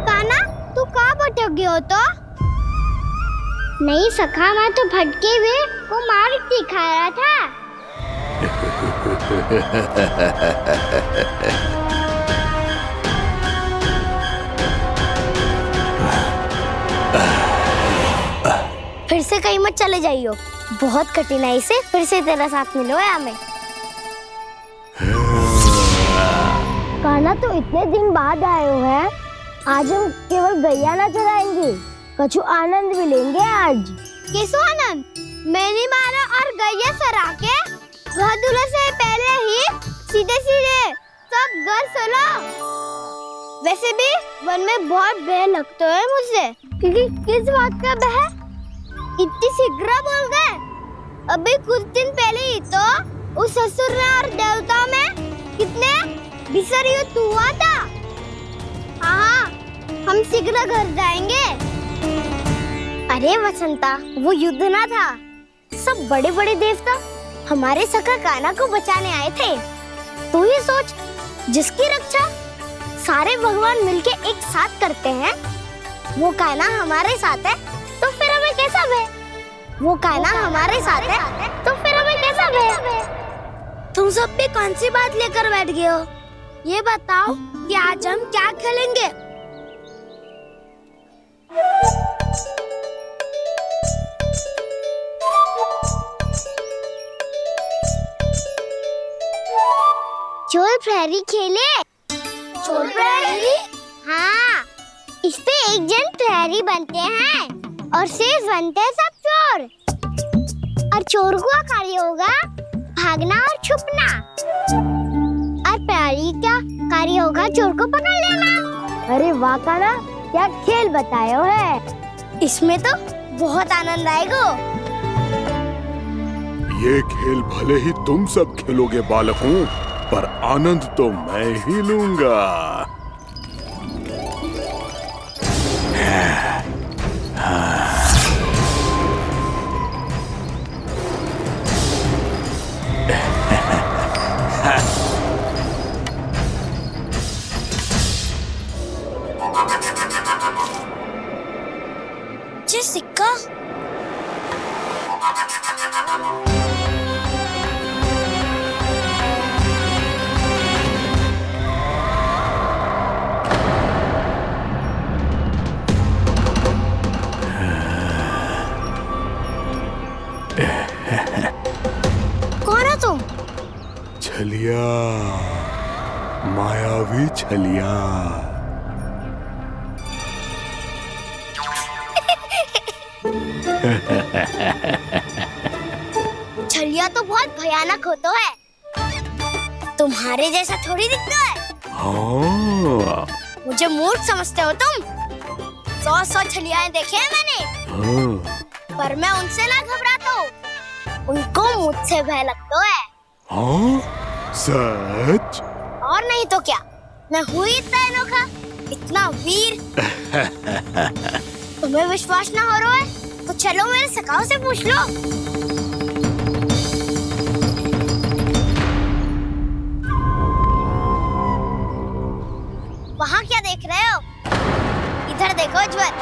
कान्हा, तू कहाँ भटक गया हो तो? नहीं सखा, मैं तो भटके हुए वो मार दिखा रहा था। फिर से कहीं मत चले जाइयो, बहुत कठिनाई से फिर से तेरा साथ मिलो है हमें। कान्हा, तो इतने दिन बाद आए हो हैं, आज हम केवल गैया ना चराएंगे, कछु आनंद भी लेंगे आज। किसो आनंद? मैंने मारा और गैया सरा के घर दूल्हे से पहले ही सीधे सीधे सब घर सोलो। वैसे भी वन में बहुत भय लगता है मुझसे, क्योंकि किस बात का भय? इतनी शीघ्र बोल गए। अभी कुछ दिन पहले ही तो उस ससुर और देवता में कितने भीषण युद्ध हुआ था। हाँ, हम शीघ्र घर जाएंगे। अरे वसंता, वो युद्ध ना था, सब बड़े बड़े देवता हमारे सखा कान्हा को बचाने आए थे। तू ये सोच, जिसकी रक्षा सारे भगवान मिलके एक साथ करते हैं, वो कान्हा हमारे साथ है, तो फिर हमें कैसा भय? वो कान्हा हमारे साथ है, तो फिर हमें कैसा भय? तुम सब भी कौन सी बात लेकर बैठ गए हो? ये बताओ कि आज हम क्या खेलेंगे? चोर प्रहरी खेले? चोर प्रहरी? हाँ, इस पे एक जन प्रहरी बनते हैं और शेष बनते हैं सब चोर। और चोर का कार्य होगा भागना और छुपना, और प्रहरी का कार्य होगा चोर को पकड़ लेना। अरे वाह कान्हा, क्या खेल बताए हो है। इसमें तो बहुत आनंद आएगा। ये खेल भले ही तुम सब खेलोगे बालकों, पर आनंद तो मैं ही लूंगा। जी सिक्का। कौन है तुम? छलिया, मायावी छलिया। छलिया तो बहुत भयानक होता है, तुम्हारे जैसा थोड़ी दिखता है। हाँ। मुझे मूर्ख समझते हो तुम? 100 छलियाएं देखे हैं मैंने। हाँ। पर मैं उनसे ना घबराता हूँ, उनको मुझसे भय लगता है। हाँ? सच? और नहीं तो क्या, मैं हूँ इतना अनोखा, इतना वीर। तुम्हें विश्वास ना हो रहा है तो चलो मेरे सखाओं से पूछ लो। वहाँ क्या देख रहे हो? इधर देखो ज्वर।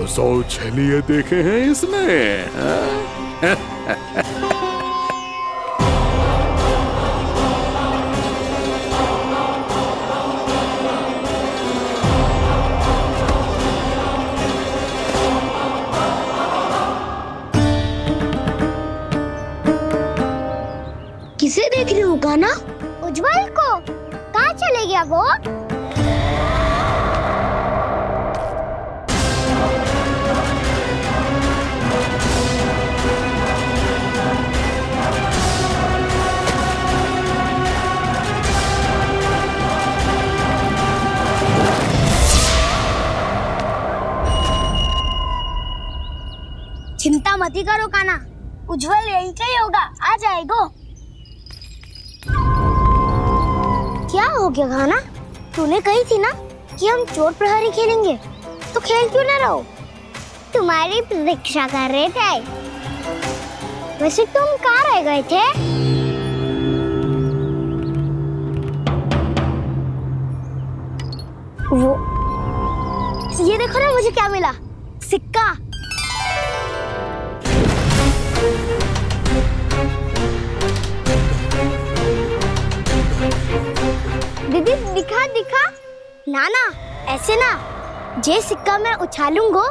सौ छलिए देखे हैं इसने। किसे देख रही हो कान्हा? उज्जवल को। कहाँ चले गया वो? मत ही करो काना, उज्जवल यही का ही होगा, आ जाएगा। क्या हो गया काना? तूने कही थी ना कि हम चोर प्रहरी खेलेंगे, तो खेल क्यों ना रहो? तुम्हारी प्रतीक्षा कर रहे थे। वैसे तुम कहाँ रह गए थे? वो ये देखो ना, मुझे क्या मिला, सिक्का। दीदी दिखा दिखा। ना ना ऐसे ना, जे सिक्का मैं उछालूंगा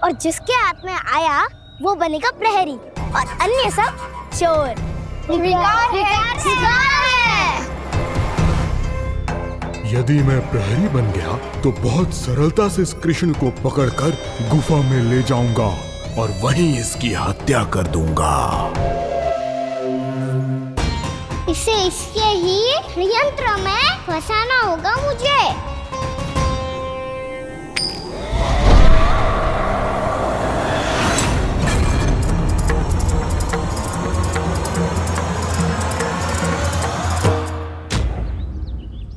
और जिसके हाथ में आया वो बनेगा प्रहरी और अन्य सब चोर। शिकार है। यदि मैं प्रहरी बन गया तो बहुत सरलता से इस कृष्ण को पकड़कर गुफा में ले जाऊंगा और वहीं इसकी हत्या कर दूंगा। इसे इसके ही यंत्र में फंसाना होगा मुझे।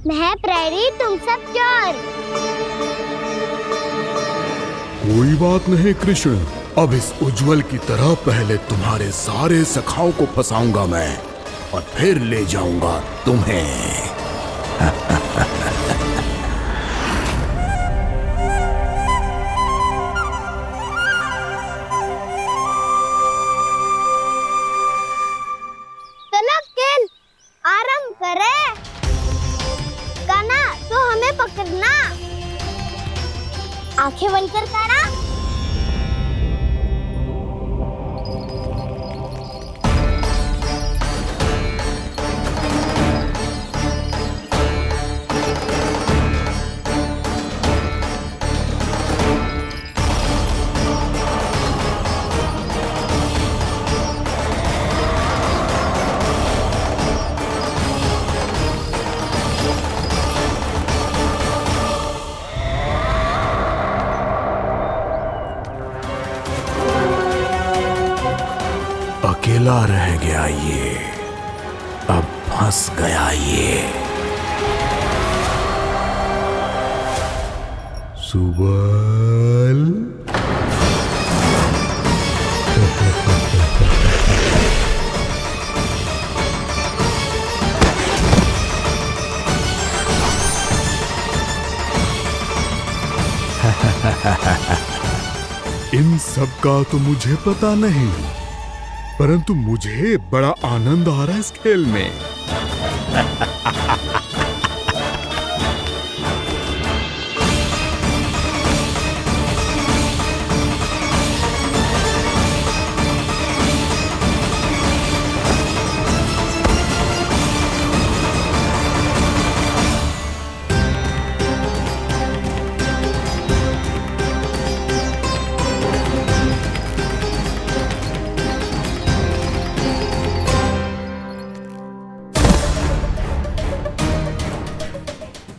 मैं प्रहरी, तुम सब चोर। कोई बात नहीं कृष्ण, अब इस उज्जवल की तरह पहले तुम्हारे सारे सखाओं को फंसाऊंगा मैं और फिर ले जाऊंगा तुम्हें। चलो खेल आरंभ करें। काना तो हमें पकड़ना, आंखें बंद कर काना। अकेला रह गया ये, अब फंस गया ये। सुबल इन सब का तो मुझे पता नहीं, परंतु मुझे बड़ा आनंद आ रहा है इस खेल में।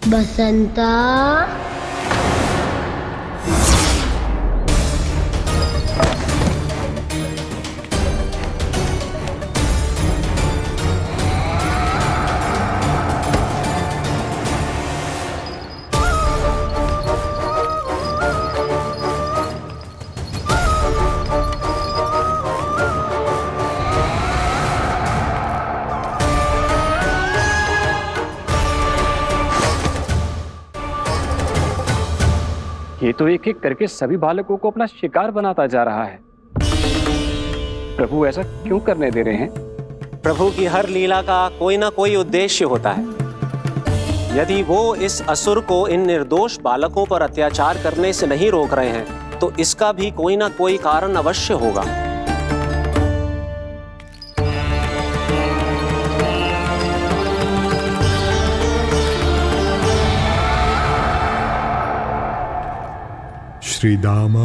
बसंता, ये तो एक एक करके सभी बालकों को अपना शिकार बनाता जा रहा है। प्रभु ऐसा क्यों करने दे रहे हैं? प्रभु की हर लीला का कोई ना कोई उद्देश्य होता है। यदि वो इस असुर को इन निर्दोष बालकों पर अत्याचार करने से नहीं रोक रहे हैं तो इसका भी कोई ना कोई कारण अवश्य होगा। श्री दामा,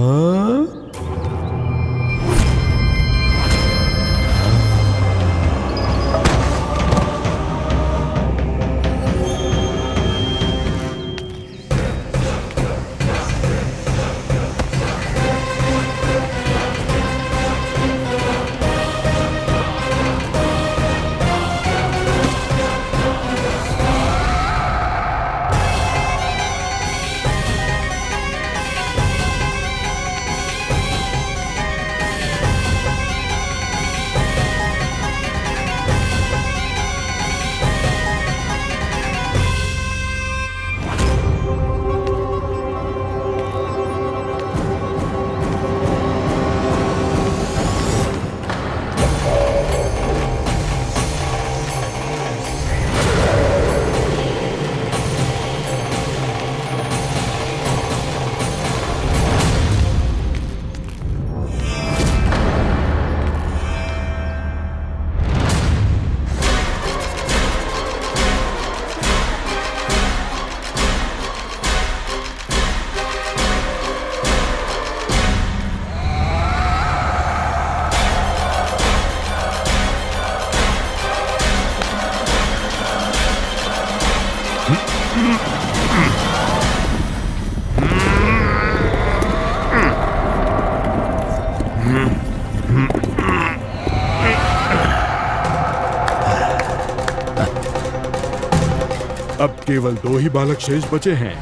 अब केवल 2 ही बालक शेष बचे हैं।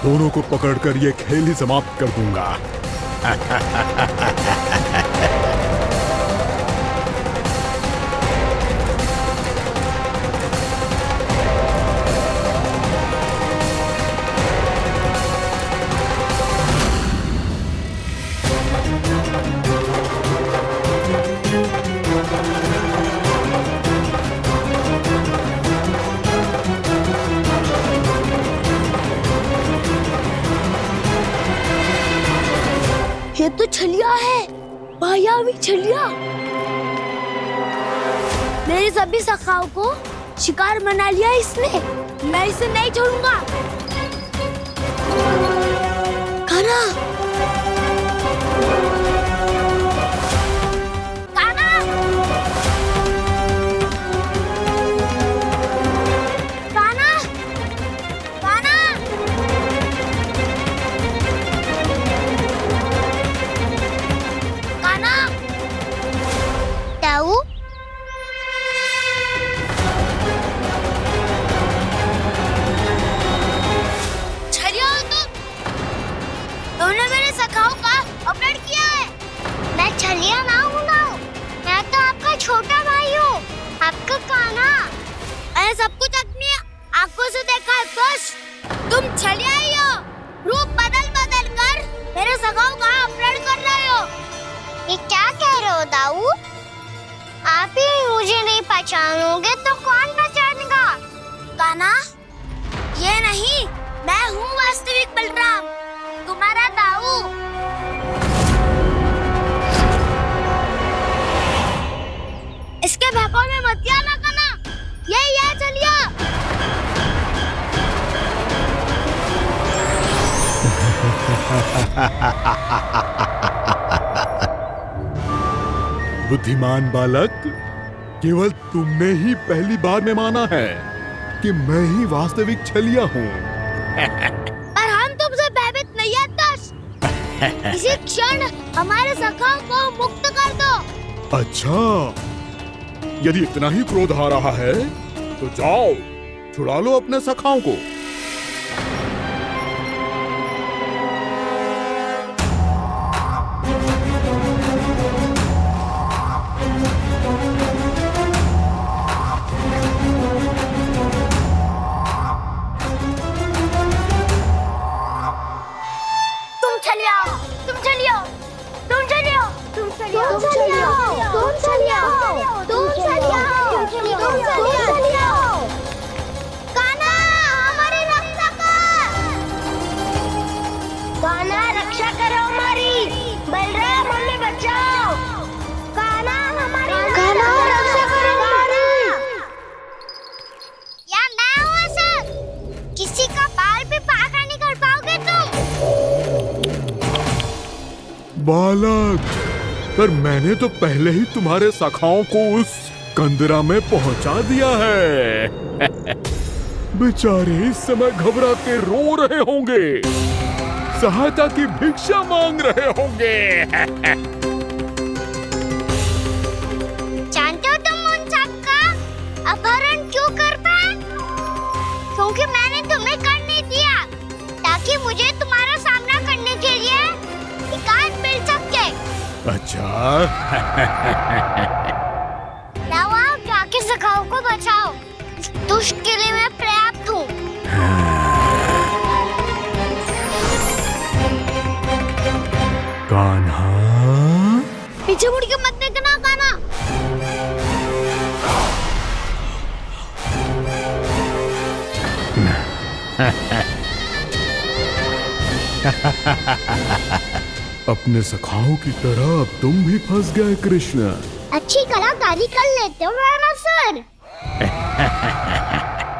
दोनों को पकड़कर ये खेल ही समाप्त कर दूंगा। ये तो छलिया है, मायावी छलिया। मेरे सभी सखाओं को शिकार बना लिया इसने। मैं इसे नहीं छोड़ूंगा। कान्हा, कान्हा, कान्हा, कान्हा। कान्हा, ताऊ छलिया हो तुमने मेरे सखाओं का अपहरण किया है। मैं छलिया ना हूँ ना, मैं तो आपका छोटा भाई हूँ, आपका कान्हा। मैंने सब कुछ अपनी आंखों से देखा है। बस तुम छलिया ही हो। रूप बदल बदल कर मेरे सखाओं का अपहरण कर रहे हो। ये क्या कह रहे हो दाऊ? आप ही मुझे नहीं पहचानोगे तो कौन पहचानेगा? कान्हा, ये नहीं, मैं हूँ वास्तविक बलराम, तुम्हारा दाऊ। इसके भौकाल में मत आना कान्हा, ये चलिए। बुद्धिमान बालक, केवल तुमने ही पहली बार में माना है कि मैं ही वास्तविक छलिया हूँ। पर हम तुमसे भयभीत नहीं है दस। इसी क्षण हमारे सखाओं को मुक्त कर दो। अच्छा, यदि इतना ही क्रोध आ रहा है तो जाओ, छुड़ा लो अपने सखाओं को। बालक, पर मैंने तो पहले ही तुम्हारे सखाओं को उस कंदरा में पहुंचा दिया है। बेचारे इस समय घबरा के रो रहे होंगे, सहायता की भिक्षा मांग रहे होंगे। जानते हो तुम उन सबका अपहरण क्यों कर पाए? क्योंकि मैंने तुम्हें कर नहीं दिया, ताकि मुझे तुम्हारा सामना करने के लिए एकांत मिल सके। अच्छा। जाओ, आप जाके सखाओं को बचाओ। दुष्ट के लिए मैं पर्याप्त हूँ। कान्हा, पीछे मुड़ के मत देखना कान्हा। अपने सखाओं की तरह अब तुम भी फंस गए कृष्ण। अच्छी कलाकारी कर लेते हो मेरा सर।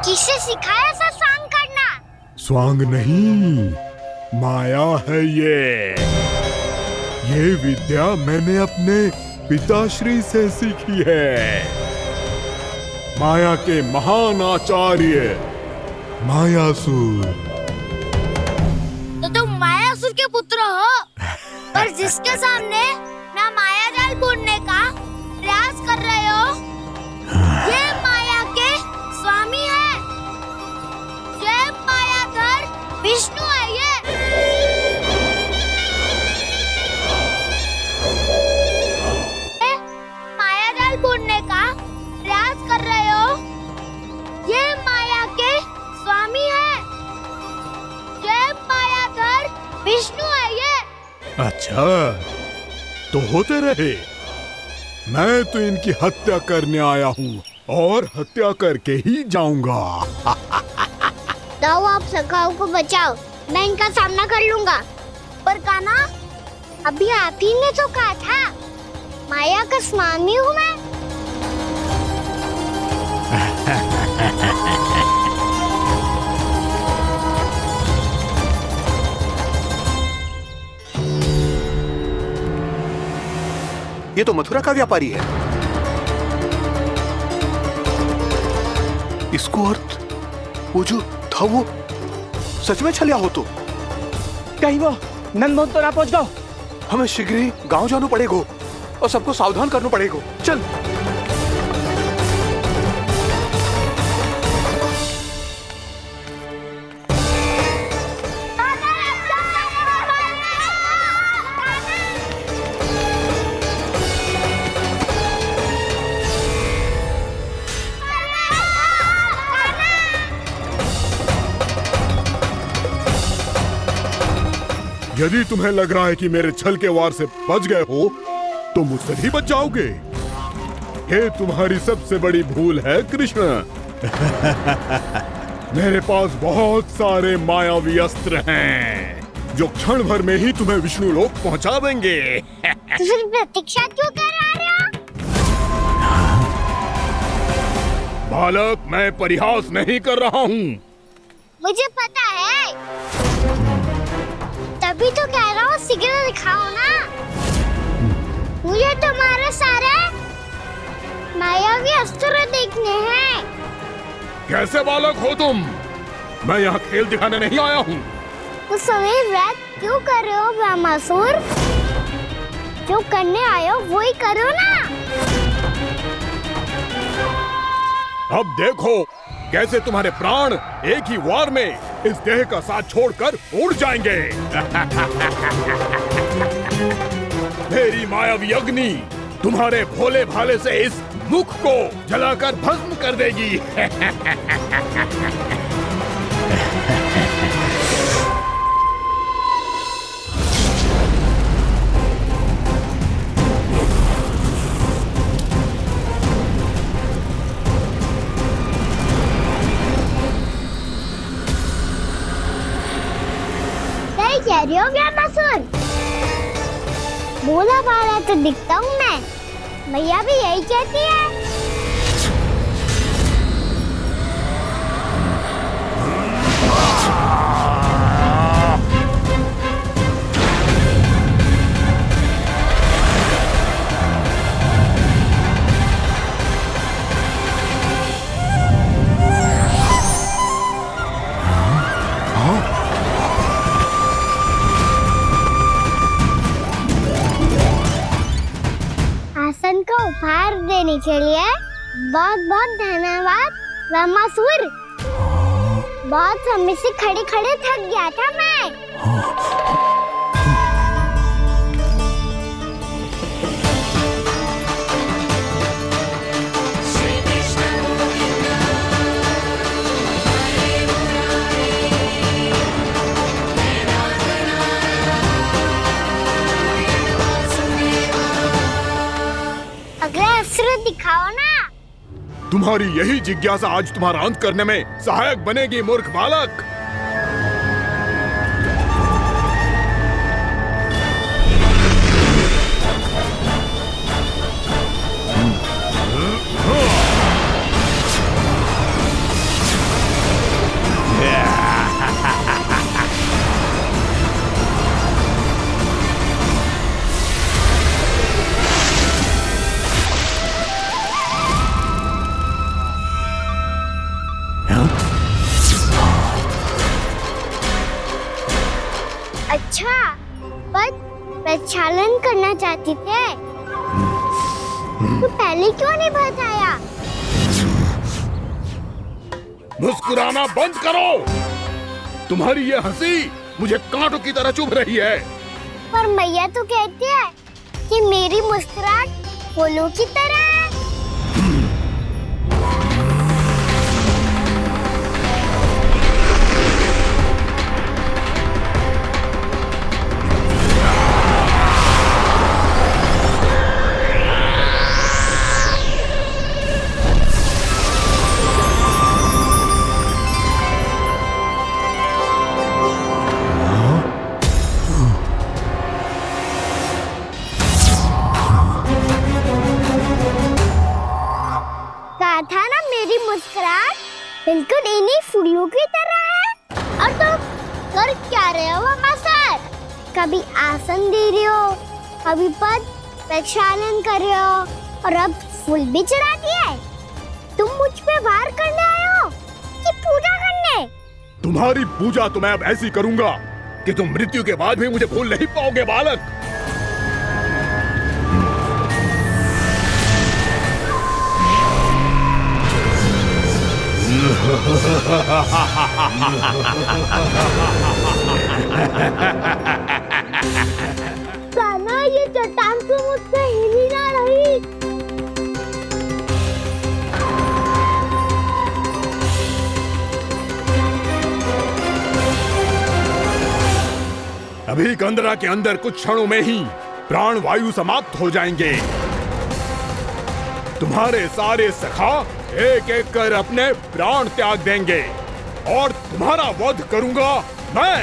किसे सिखाया ऐसा स्वांग करना? स्वांग नहीं, माया है ये विद्या मैंने अपने पिताश्री से सीखी है। माया के महान आचार्य मायासुर। तो तुम मायासुर के पुत्र हो, पर जिसके सामने ना माया जाल बुनने का प्रयास कर रहे हो, ये माया के स्वामी है। अच्छा, तो होते रहे। मैं तो इनकी हत्या करने आया हूँ और हत्या करके ही जाऊंगा। दाओ, आप सखाओ को बचाओ, मैं इनका सामना कर लूंगा। पर कान्हा, अभी आप ही ने तो कहा था माया का स्वामी हूँ मैं। ये तो मथुरा का व्यापारी है। इसको अर्थ वो जो था वो सच में छलिया हो तो कहीं वो नंदमोहन तो ना पहुंच गो। हमें शीघ्र ही गांव जाना पड़ेगा और सबको सावधान करना पड़ेगा। चल। यदि तुम्हें लग रहा है कि मेरे छल के वार से बच गए हो तो मुझसे भी बच जाओगे। ये तुम्हारी सबसे बड़ी भूल है कृष्ण। मेरे पास बहुत सारे मायावी अस्त्र हैं जो क्षण भर में ही तुम्हें विष्णु लोक पहुंचा देंगे। तो फिर प्रतीक्षा क्यों कर रहे हो? बालक, मैं परिहास नहीं कर रहा हूँ। मुझे पता है, तभी तो कह रहा हूँ शीघ्र दिखाओ ना। मुझे तुम्हारे सारे मायावी अस्त्र देखने हैं। कैसे बालक हो तुम? मैं यहाँ खेल दिखाने नहीं आया हूँ। उस समय वैद क्यों कर रहे हो ब्रह्मासुर? जो करने आए हो वो ही करो ना। अब देखो कैसे तुम्हारे प्राण एक ही वार में इस देह का साथ छोड़कर उड़ जाएंगे। मेरी मायावी अग्नि तुम्हारे भोले भाले से इस मुख को जलाकर भस्म कर देगी। कह रही हो ब्रह्मासुर? भोला भाला तो दिखता हूँ मैं। मैया भी यही कहती है। आसन को उपहार देने के लिए बहुत बहुत धन्यवाद ब्रह्मासुर। बहुत समय से खड़े खड़े थक गया था मैं। अगला अस्त्र दिखाओ ना। तुम्हारी यही जिज्ञासा आज तुम्हारा अंत करने में सहायक बनेगी मूर्ख बालक। अच्छा, पर प्रक्षालन करना चाहती थे तो पहले क्यों नहीं बताया? मुस्कुराना बंद करो। तुम्हारी ये हंसी मुझे कांटों की तरह चुभ रही है। पर मैया तो कहती है कि मेरी मुस्कुराहट फूलों की तरह है। कहा था ना मेरी मुस्कुराहट बिल्कुल इन्हीं फूलों की तरह है। और तुम कर क्या रहे हो वहाँ सर? कभी आसन दे रहे हो, कभी पद प्रक्षालन कर रहे हो और अब फूल भी चढ़ा दिया है। तुम मुझ पे वार करने आए हो कि पूजा करने? तुम्हारी पूजा तो मैं अब ऐसी करूंगा कि तुम मृत्यु के बाद भी मुझे भूल नहीं पाओगे बालक। कान्हा, ये चट्टान तो मुझसे हिल ही ना रही। अभी कंदरा के अंदर कुछ क्षणों में ही प्राण वायु समाप्त हो जाएंगे। तुम्हारे सारे सखा एक एक कर अपने प्राण त्याग देंगे और तुम्हारा वध करूंगा मैं।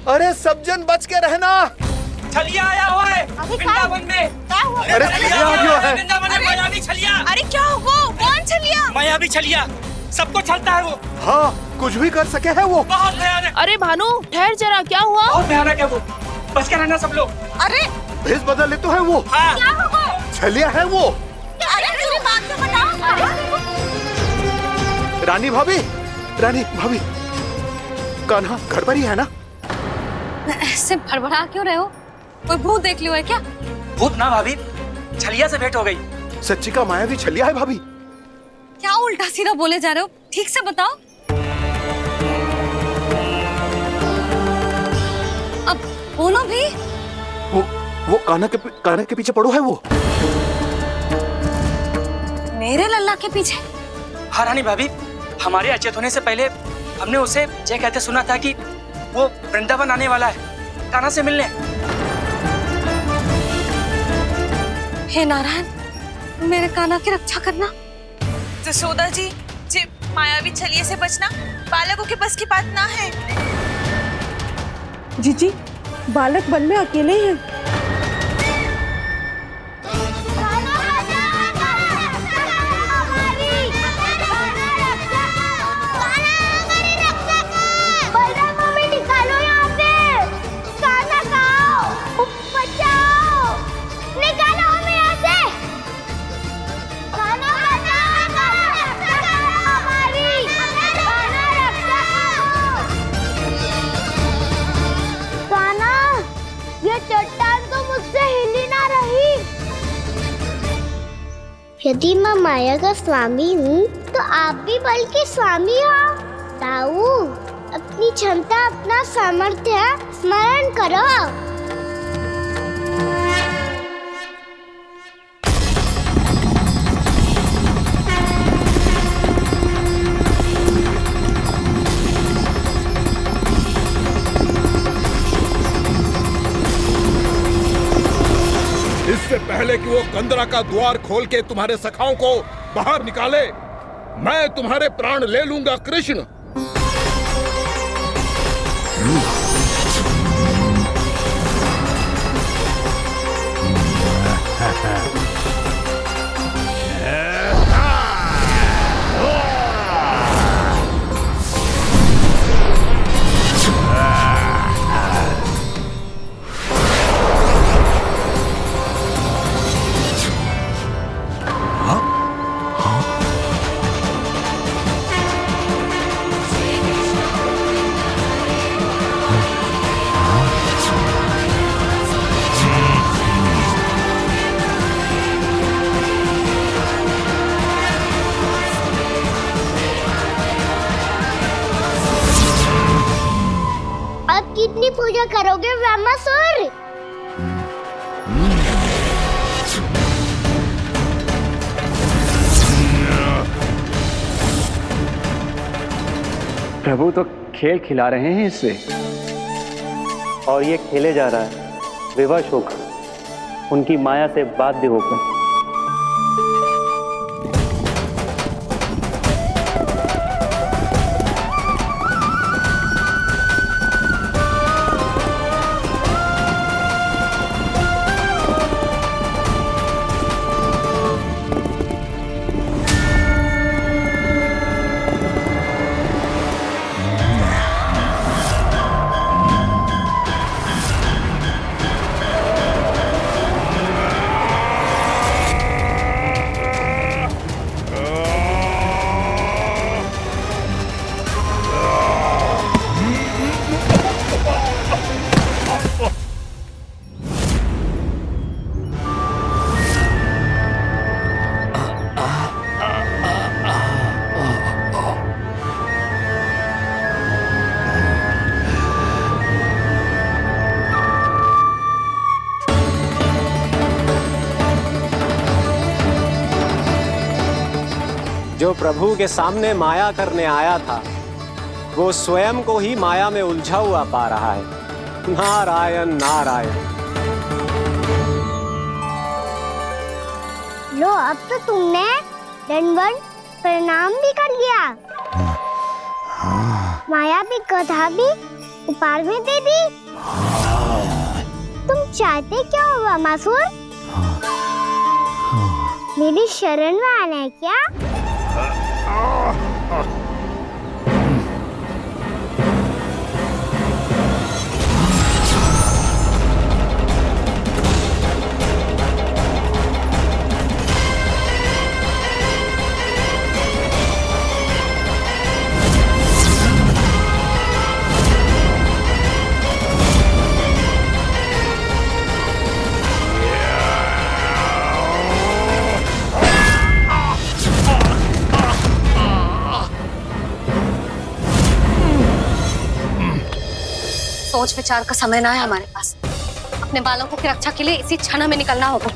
अरे सब जन बच के रहना। छलिया आया हुआ है वृंदावन में। अरे छलिया आ गया है। वृंदावन में मायावी छलिया। अरे क्या हुआ? कौन छलिया? मायावी छलिया, सबको छलता है वो। हाँ, कुछ भी कर सके है वो। बहुत भयानक। अरे भानु ठहर जरा, क्या हुआ? बहुत भयानक है वो, बच के रहना सब लोग। अरे भेष बदल ले तो है वो। हाँ। क्या हुआ? छलिया है वो। अरे मेरी बात तो बताओ। रानी भाभी, रानी भाभी, कान्हा घर पर ही है ना? ऐसे भड़बड़ा क्यों रहे हो? कोई भूत देख लियो है क्या? भूत ना भाभी, छलिया से भेंट हो गई। सच्ची का मायावी छलिया है भाभी। क्या उल्टा सीधा बोले जा रहे हो? ठीक से बताओ। अब बोलो भी। वो कान्हा के पीछे पड़ो है वो। मेरे लल्ला के पीछे? हाँ रानी भाभी, हमारे अचेत होने से पहले हमने उसे ये कहते सुना था कि वो वृंदावन आने वाला है कान्हा से मिलने। हे नारायण, मेरे कान्हा की रक्षा करना। जसोदा जी, मायावी छलिए से बचना बालकों के बस की बात ना है। जीजी, बालक वन में अकेले हैं। यदि मैं माया का स्वामी हूँ तो आप भी बल के स्वामी हो। ताऊ, अपनी क्षमता, अपना सामर्थ्य स्मरण करो। इससे पहले कि वो कंदरा का द्वार खोल के तुम्हारे सखाओं को बाहर निकाले, मैं तुम्हारे प्राण ले लूंगा कृष्ण। अब कितनी पूजा करोगे ब्रह्मासुर? प्रभु तो खेल खिला रहे हैं इससे, और ये खेले जा रहा है विवश होकर, उनकी माया से बाध्य होकर। जो प्रभु के सामने माया करने आया था वो स्वयं को ही माया में उलझा हुआ पा रहा है। नारायण नारायण। लो अब तो तुमने दंडवत प्रणाम भी कर लिया, माया भी कथा भी उपार भी दे दी। तुम चाहते क्या हो वामासुर? मेरी शरण में आना है क्या? सोच विचार का समय ना है हमारे पास। अपने बालकों की रक्षा के लिए इसी क्षण में निकलना होगा।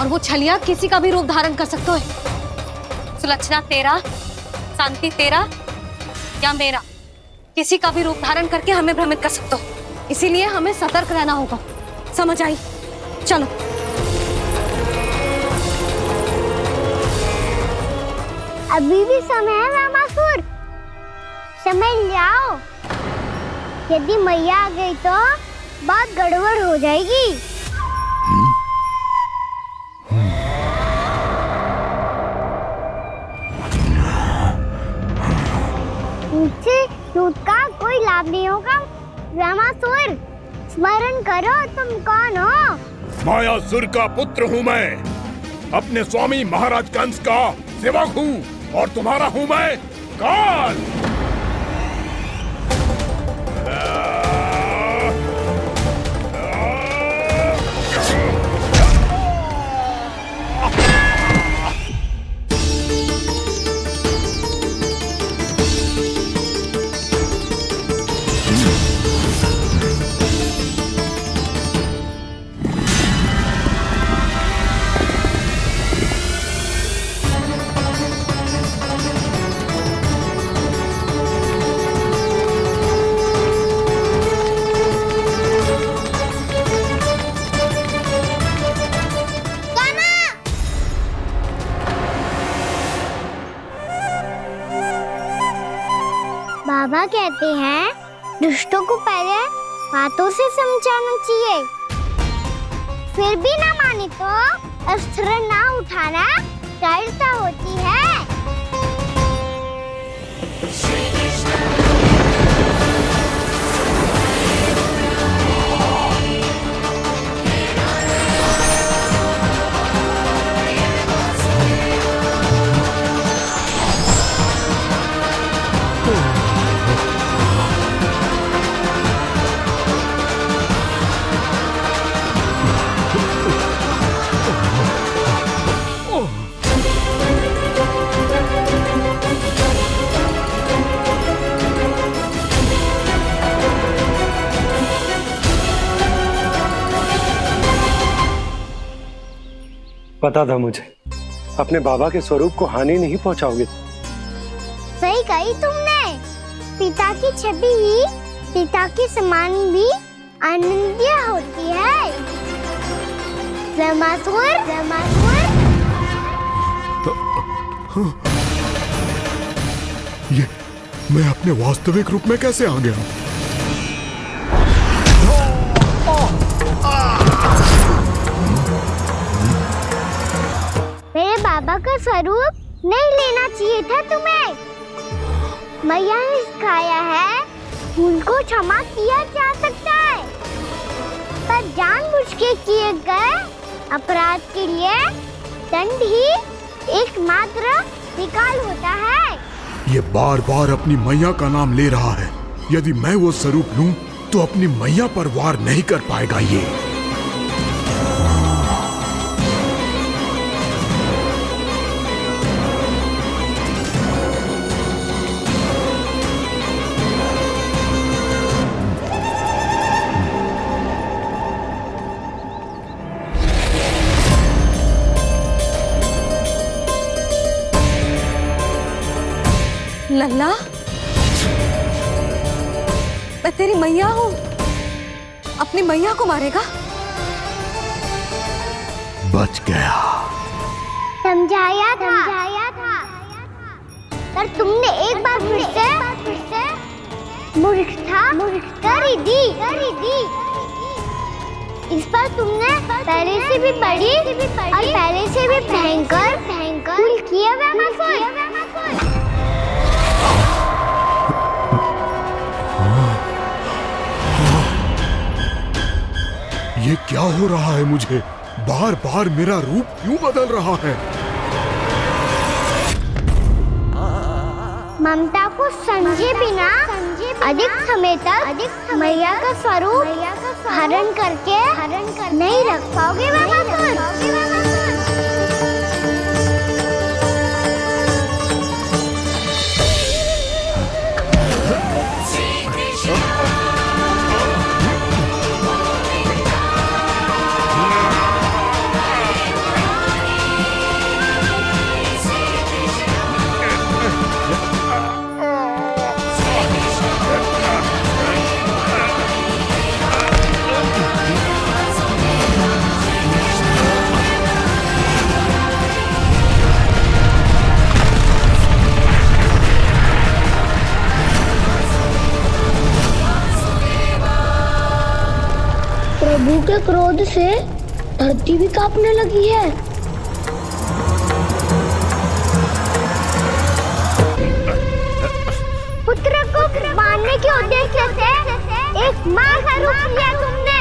और वो छलिया किसी का भी रूप धारण कर सकते है। सुलक्षणा तेरा, शांति तेरा या मेरा, किसी का भी रूप धारण करके हमें भ्रमित कर सकते हो। इसीलिए हमें सतर्क रहना होगा। समझ आई? चलो। अभी भी समय है वामासुर, समय लाओ। यदि मैया आ गई तो बात गड़बड़ हो जाएगी। मुझसे दूध का कोई लाभ नहीं होगा। वामासुर, स्मरण करो तुम कौन हो? मायासुर का पुत्र हूँ मैं, अपने स्वामी महाराज कंस का सेवक हूँ, और तुम्हारा हूँ मैं काल। बाबा कहते हैं दुष्टों को पहले बातों से समझाना चाहिए, फिर भी ना माने तो अस्त्र ना उठाना कायरता होती है। पता था मुझे, अपने बाबा के स्वरूप को हानि नहीं पहुंचाओगे। सही कही तुमने। पिता की छवि ही पिता के समान भी आनंदीय होती है। वामासुर, वामासुर। ये मैं अपने वास्तविक रूप में कैसे आ गया? मेरे बाबा का स्वरूप नहीं लेना चाहिए था तुम्हें। मैया ने सिखाया है भूल को क्षमा किया जा सकता है, पर जानबूझ के किए गए अपराध के लिए दंड ही एकमात्र विकल्प होता है। ये बार बार अपनी मैया का नाम ले रहा है। यदि मैं वो स्वरूप लूं तो अपनी मैया पर वार नहीं कर पाएगा ये। लल्ला, मैं तेरी मैया हूँ, अपनी मैया को मारेगा? बच गया। समझाया था पर तुमने एक बार फिर से मूर्खता कर ही दी। इस पर तुमने पहले से भी बड़ी और पहले से भी भयंकर भूल किया ये क्या हो रहा है मुझे? बार बार मेरा रूप क्यों बदल रहा है? ममता को समझे बिना अधिक समय तक मैया का स्वरूप हरण करके नहीं रख पाओगे प्रभु के क्रोध से धरती भी कांपने लगी है। पुत्र को मारने के उद्देश्य से एक मां का रूप लिया तुमने।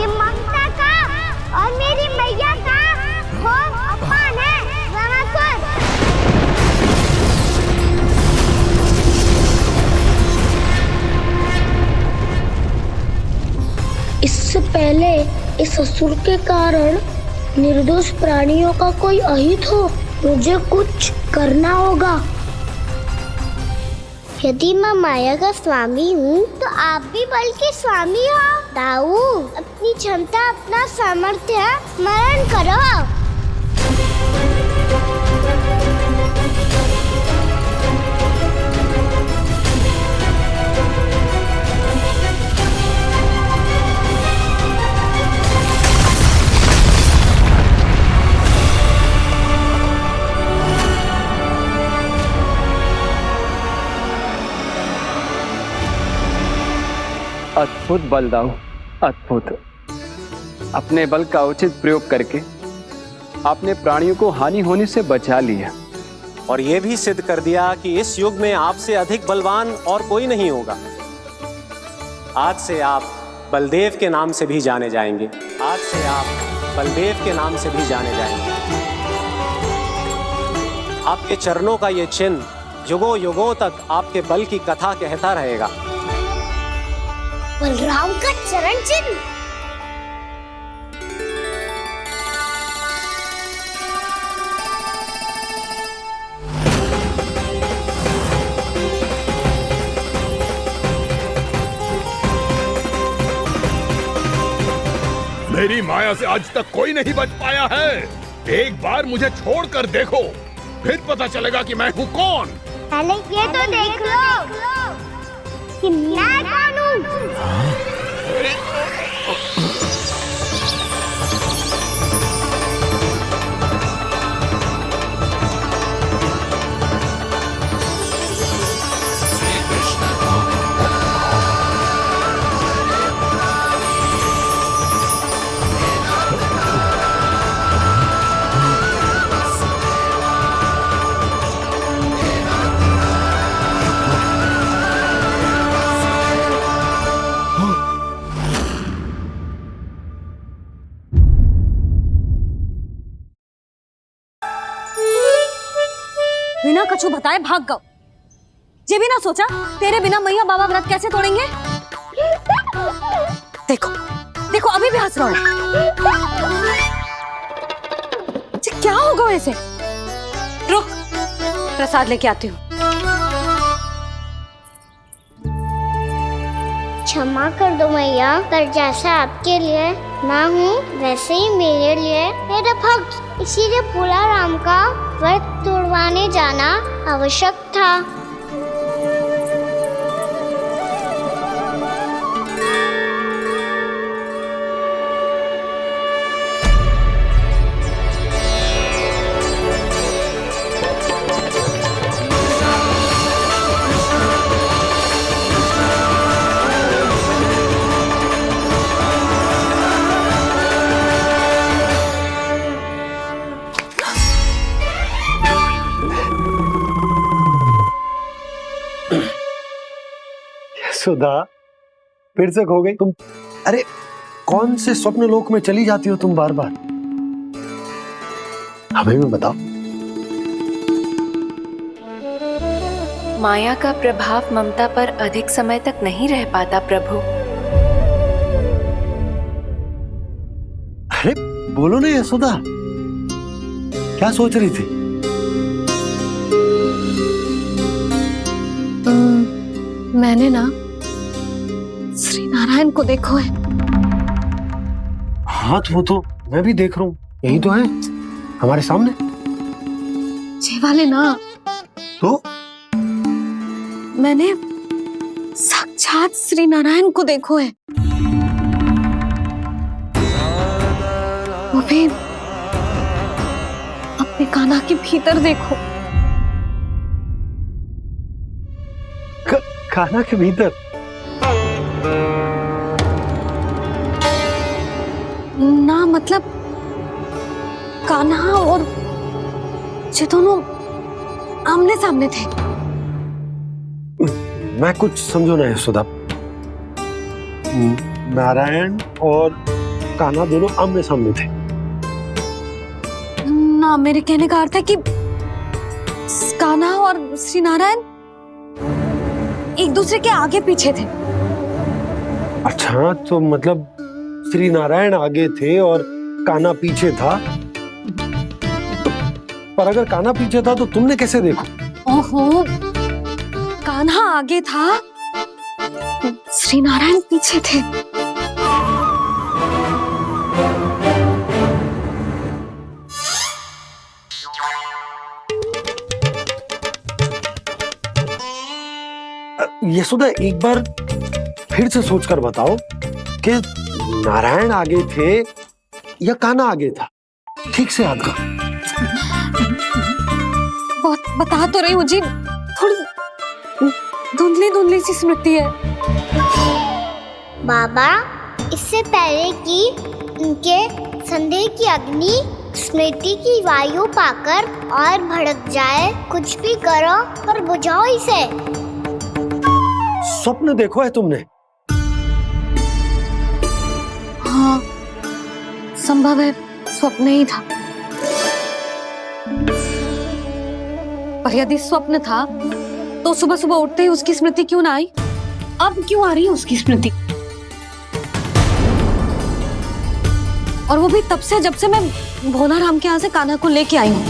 ये ममता का और मेरी मैया का घोर अपमान है रावणासुर। इससे पहले इस असुर के कारण निर्दोष प्राणियों का कोई अहित हो, मुझे कुछ करना होगा। यदि मैं माया का स्वामी हूँ तो आप भी बल के स्वामी हो। दाऊ, अपनी क्षमता, अपना सामर्थ्य स्मरण करो। अद्भुत बलदाऊ, अद्भुत। अपने बल का उचित प्रयोग करके आपने प्राणियों को हानि होने से बचा लिया और ये भी सिद्ध कर दिया कि इस युग में आपसे अधिक बलवान और कोई नहीं होगा। आज से आप बलदेव के नाम से भी जाने जाएंगे। आज से आप बलदेव के नाम से भी जाने जाएंगे। आपके चरणों का ये चिन्ह युगों युगों तक आपके बल की कथा कहता रहेगा। बलराम का चरण चिन्ह। मेरी माया से आज तक कोई नहीं बच पाया है। एक बार मुझे छोड़कर देखो, फिर पता चलेगा कि मैं हूँ कौन। पहले ये तो देख लो कि मैं कौन हूँ। बिना कछु बताए भाग गओ। ये भी ना सोचा तेरे बिना मैया बाबा व्रत कैसे तोड़ेंगे। देखो देखो अभी भी हंस रहा है। क्या होगा वैसे? रुक, प्रसाद लेके आती हूँ। क्षमा कर दो मैया, पर जैसा आपके लिए मैं हूँ वैसे ही मेरे लिए मेरा भक्त, इसीलिए भोला राम का व्रत तोड़वाने जाना आवश्यक था। सुधा, फिर से खो गई तुम। अरे कौन से स्वप्न लोक में चली जाती हो तुम बार बार? हमें भी बताओ। माया का प्रभाव ममता पर अधिक समय तक नहीं रह पाता प्रभु। अरे बोलो ना यशोदा, क्या सोच रही थी? मैंने ना श्री नारायण को देखो है। हाँ वो तो मैं भी देख रहा हूँ, यही तो है हमारे सामने। ये वाले ना, तो मैंने साक्षात श्री नारायण को देखो है, वो भी अपने कान्हा के भीतर देखो। कान्हा के भीतर? ना मतलब कान्हा और ये दोनों आमने सामने थे। मैं कुछ समझो ना यशोदा। नारायण और कान्हा दोनों आमने सामने थे? ना, मेरे कहने का अर्थ है कि कान्हा और श्री नारायण एक दूसरे के आगे पीछे थे। अच्छा, तो मतलब श्री नारायण आगे थे और कान्हा पीछे था। पर अगर कान्हा पीछे था तो तुमने कैसे देखा? ओहो, कान्हा आगे था, श्री नारायण पीछे थे। यशोदा, एक बार फिर से सोचकर बताओ कि नारायण आगे थे या कान्हा आगे था? ठीक से याद कर। बहुत बता तो रही हूँ जी, थोड़ी धुंधली धुंधली सी स्मृति है। बाबा, इससे पहले कि उनके संदेह की अग्नि स्मृति की वायु पाकर और भड़क जाए, कुछ भी करो और बुझाओ इसे। स्वप्न देखो है तुमने? हाँ, संभव है स्वप्न ही था। पर यदि स्वप्न था तो सुबह सुबह उठते ही उसकी स्मृति क्यों ना आई? अब क्यों आ रही है उसकी स्मृति? और वो भी तब से जब से मैं भोला राम के यहाँ से कान्हा को लेके आई हूँ।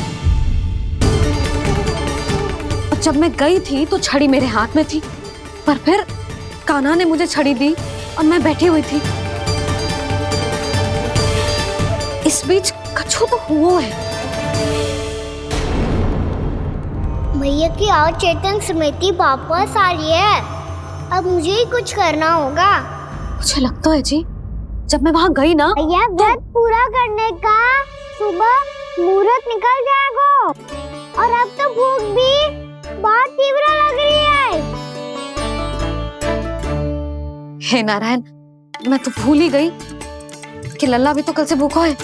और जब मैं गई थी तो छड़ी मेरे हाथ में थी, पर फिर कान्हा ने मुझे छड़ी दी और मैं बैठी हुई थी। इस बीच कछु तो हुआ है। भैया की अचेतन स्मृति वापस आ रही है। अब मुझे ही कुछ करना होगा। मुझे लगता है जी, जब मैं वहाँ गई ना, भैया व्रत पूरा करने का सुबह मुहूर्त निकल जाएगा और अब तो भूख भी बहुत तीव्र लग रही है। हे नारायण, मैं तो भूल ही गई कि लल्ला भी तो कल से भूखा है।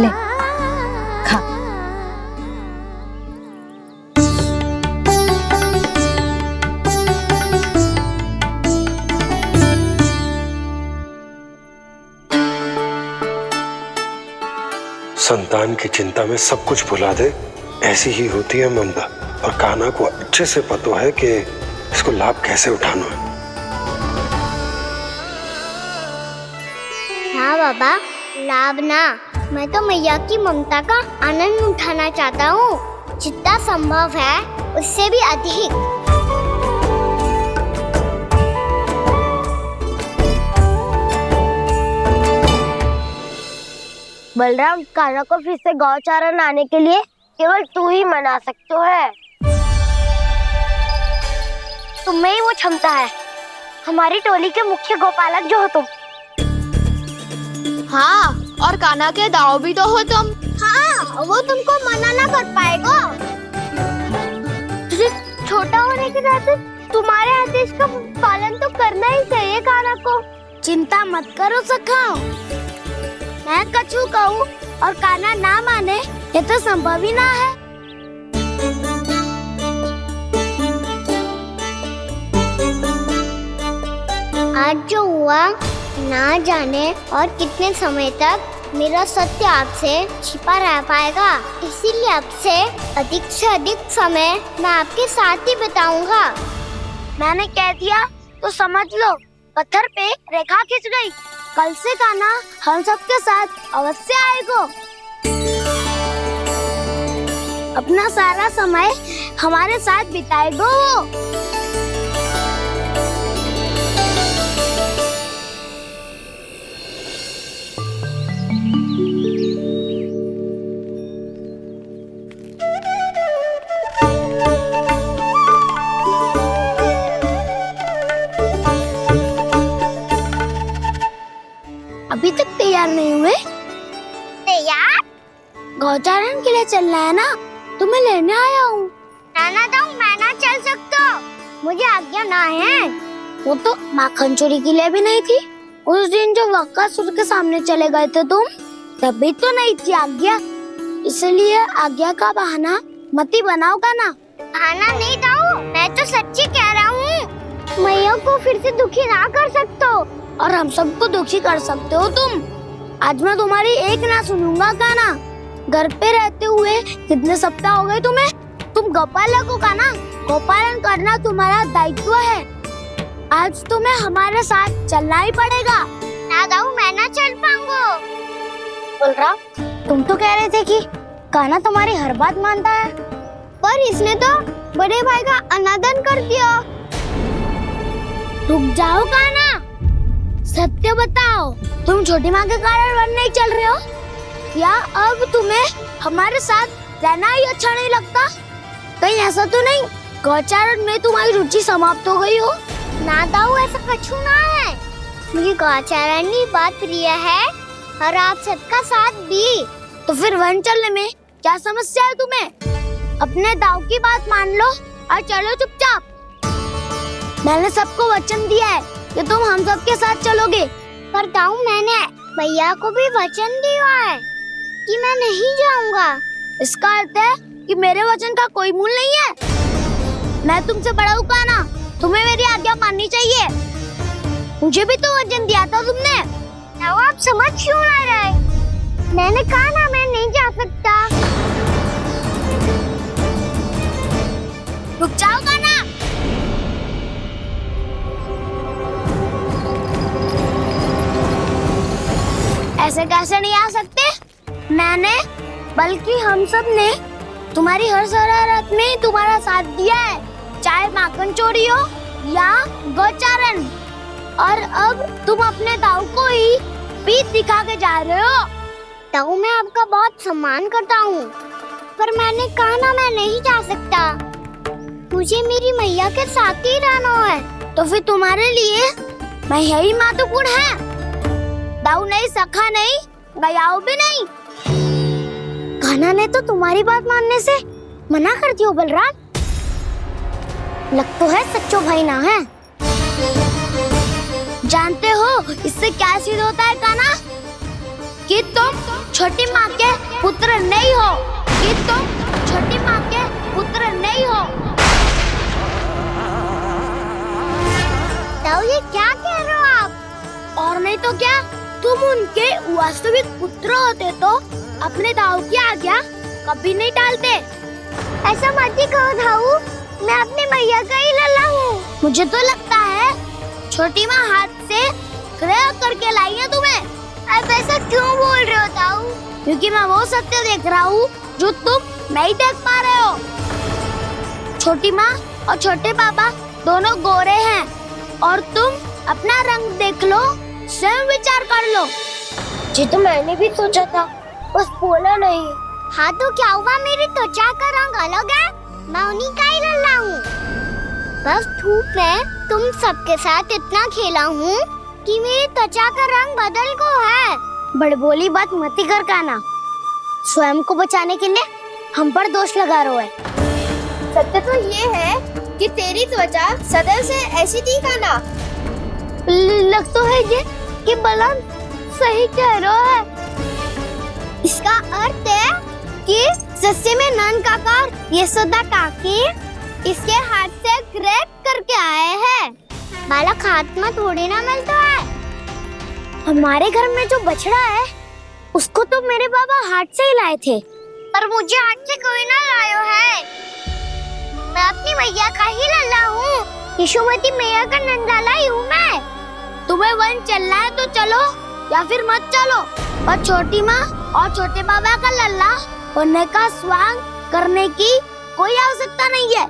ले खा। संतान की चिंता में सब कुछ भुला दे, ऐसी ही होती है ममता। और कान्हा को अच्छे से पता है कि इसको लाभ कैसे उठाना है। ना बाबा, लाभ ना, मैं तो मैया की ममता का आनंद उठाना चाहता हूँ, जितना संभव है उससे भी अधिक। बलराम, कान्हा को फिर से गौचारण आने के लिए केवल तू ही मना सकते है। तुम्हें ही वो क्षमता है, हमारी टोली के मुख्य गोपालक जो हो तुम। हाँ, और कान्हा के दाव भी तो हो तुम। हाँ, वो तुमको मना ना कर पाएगा। छोटा होने के नाते तुम्हारे आदेश का पालन तो करना ही चाहिए कान्हा को। चिंता मत करो सखा, मैं कछु कहूँ और कान्हा ना माने, ये तो संभव ही ना है। आज जो हुआ ना जाने और कितने समय तक मेरा सत्य आपसे छिपा रह पाएगा, इसीलिए आपसे अधिक से अधिक समय मैं आपके साथ ही बिताऊंगा। मैंने कह दिया तो समझ लो, पत्थर पे रेखा खिंच गई। कल से कान्हा हम सबके साथ अवश्य आएगा। अपना सारा समय हमारे साथ बिताएगा वो। अभी तक तैयार नहीं हुए? तैयार? गौचारण के लिए चलना है ना, तुम्हें लेने आया हूँ। नाना तो मैं ना चल सकता, मुझे आज्ञा ना है। वो तो माखन चोरी के लिए भी नहीं थी। उस दिन जो वक्कासुर के सामने चले गए थे तुम, तभी तो नहीं थी आज्ञा। इसलिए आज्ञा का बहाना मत ही बनाओ ना। बहाना नहीं दाऊ, मैं तो सच्ची कह रहा हूँ। मैया को फिर से दुखी ना कर सकते हो और हम सबको दुखी कर सकते हो तुम। आज मैं तुम्हारी एक ना सुनूंगा कान्हा। घर पे रहते हुए कितने सप्ताह हो गए तुम्हें? तुम गोपालक हो कान्हा, गोपालन करना तुम्हारा दायित्व है। आज तुम्हें हमारे साथ चलना ही पड़ेगा। ना दाऊ, मैं ना चल पाऊंगा। बलराम, तुम तो कह रहे थे कि कान्हा तुम्हारी हर बात मानता है, पर इसने तो बड़े भाई का अनादर कर दिया। रुक जाओ कान्हा, सत्य बताओ, तुम छोटी माँ के कारण वन नहीं चल रहे हो या अब तुम्हें हमारे साथ रहना ही अच्छा नहीं लगता? कहीं ऐसा तो नहीं गौचारण में तुम्हारी रुचि समाप्त हो गई हो? ना दाऊ, ऐसा कछु ना है। मुझे गौचारण की बात प्रिय है और आप सबका साथ भी। तो फिर वन चलने में क्या समस्या है तुम्हें? अपने दाऊ की बात मान लो और चलो चुपचाप। मैंने सबको वचन दिया है कि तुम हम सबके साथ चलोगे। पर दाऊ, मैंने भैया को भी वचन दिया है कि मैं नहीं जाऊंगा। इसका अर्थ है कि मेरे वचन का कोई मूल नहीं है। मैं तुमसे बड़ा हूँ कान्हा, तुम्हें मेरी आज्ञा माननी चाहिए। मुझे भी तो वचन दिया था तुमने। दाऊ, आप समझ क्यों ना रहे? मैंने कहा ना, मैं नहीं जा सकता। रुक जाओ कान्हा। ऐसे कैसे नहीं आ सकते? मैंने बल्कि हम सब ने तुम्हारी हर शरारत में तुम्हारा साथ दिया है, चाहे माखन चोरी हो या गौचारण। और अब तुम अपने दाऊ को ही पीठ दिखा के जा रहे हो। दाऊ, मैं आपका बहुत सम्मान करता हूँ, पर मैंने कहा ना, मैं नहीं जा सकता। मुझे मेरी मैया के साथ ही रहना है। तो फिर तुम्हारे लिए मैं यही महत्वपूर्ण है। दाऊ नहीं, सखा नहीं, गयाऊ भी नहीं। कान्हा ने तो तुम्हारी बात मानने से मना कर दिया बलराम। लग तो है सच्चो भाई ना है। जानते हो इससे क्या सिद्ध होता है कान्हा? कि तुम छोटी माँ के पुत्र नहीं हो, कि तुम छोटी माँ के पुत्र नहीं हो। दाऊ, ये क्या कह रहे हो आप? और नहीं तो क्या, तुम उनके वास्तविक पुत्र होते तो अपने दाऊ की आज्ञा कभी नहीं टालते। ऐसा मत ही कहो दाऊ, मैं अपनी मैया का ही लल्ला हूँ। मुझे तो लगता है छोटी माँ हाथ से ग्रह करके लाई है तुम्हें। क्योंकि मैं वो सत्य देख रहा हूँ जो तुम नहीं देख पा रहे हो। छोटी माँ और छोटे पापा दोनों गोरे हैं और तुम अपना रंग देख लो, स्वयं विचार कर लो। जी तो मैंने भी सोचा था, बस बोला नहीं। हाँ तो क्या हुआ, मेरी त्वचा का रंग अलग है, मैं उन्हीं का ही लल्ला हूँ। बस धूप में तुम सबके साथ इतना खेला हूँ कि मेरी त्वचा का रंग बदल को है। बड़बोली बात मत कर काना, स्वयं को बचाने के लिए हम पर दोष लगा रहे है। सत्य तो ये है कि तेरी त्वचा सदैव से ऐसी थी काना। लग तो है ये कि बलम सही कह रहा है। इसका अर्थ है कि सस्ते में नन काका यशोदा काकी इसके हाथ से ग्रेट करके आए हैं। बालक हाथ में थोड़ी ना मिलता है। हमारे घर में जो बछड़ा है उसको तो मेरे बाबा हाथ से ही लाए थे, पर मुझे हाथ से कोई ना लायो है। मैं अपनी मैया का ही लल्ला हूँ, यशोमती मैया का नंदाला ही हूँ मैं। तुम्हें वन चलना है तो चलो या फिर मत चलो, पर छोटी माँ और छोटे बाबा का लल्ला बनने का स्वांग करने की कोई आवश्यकता नहीं है।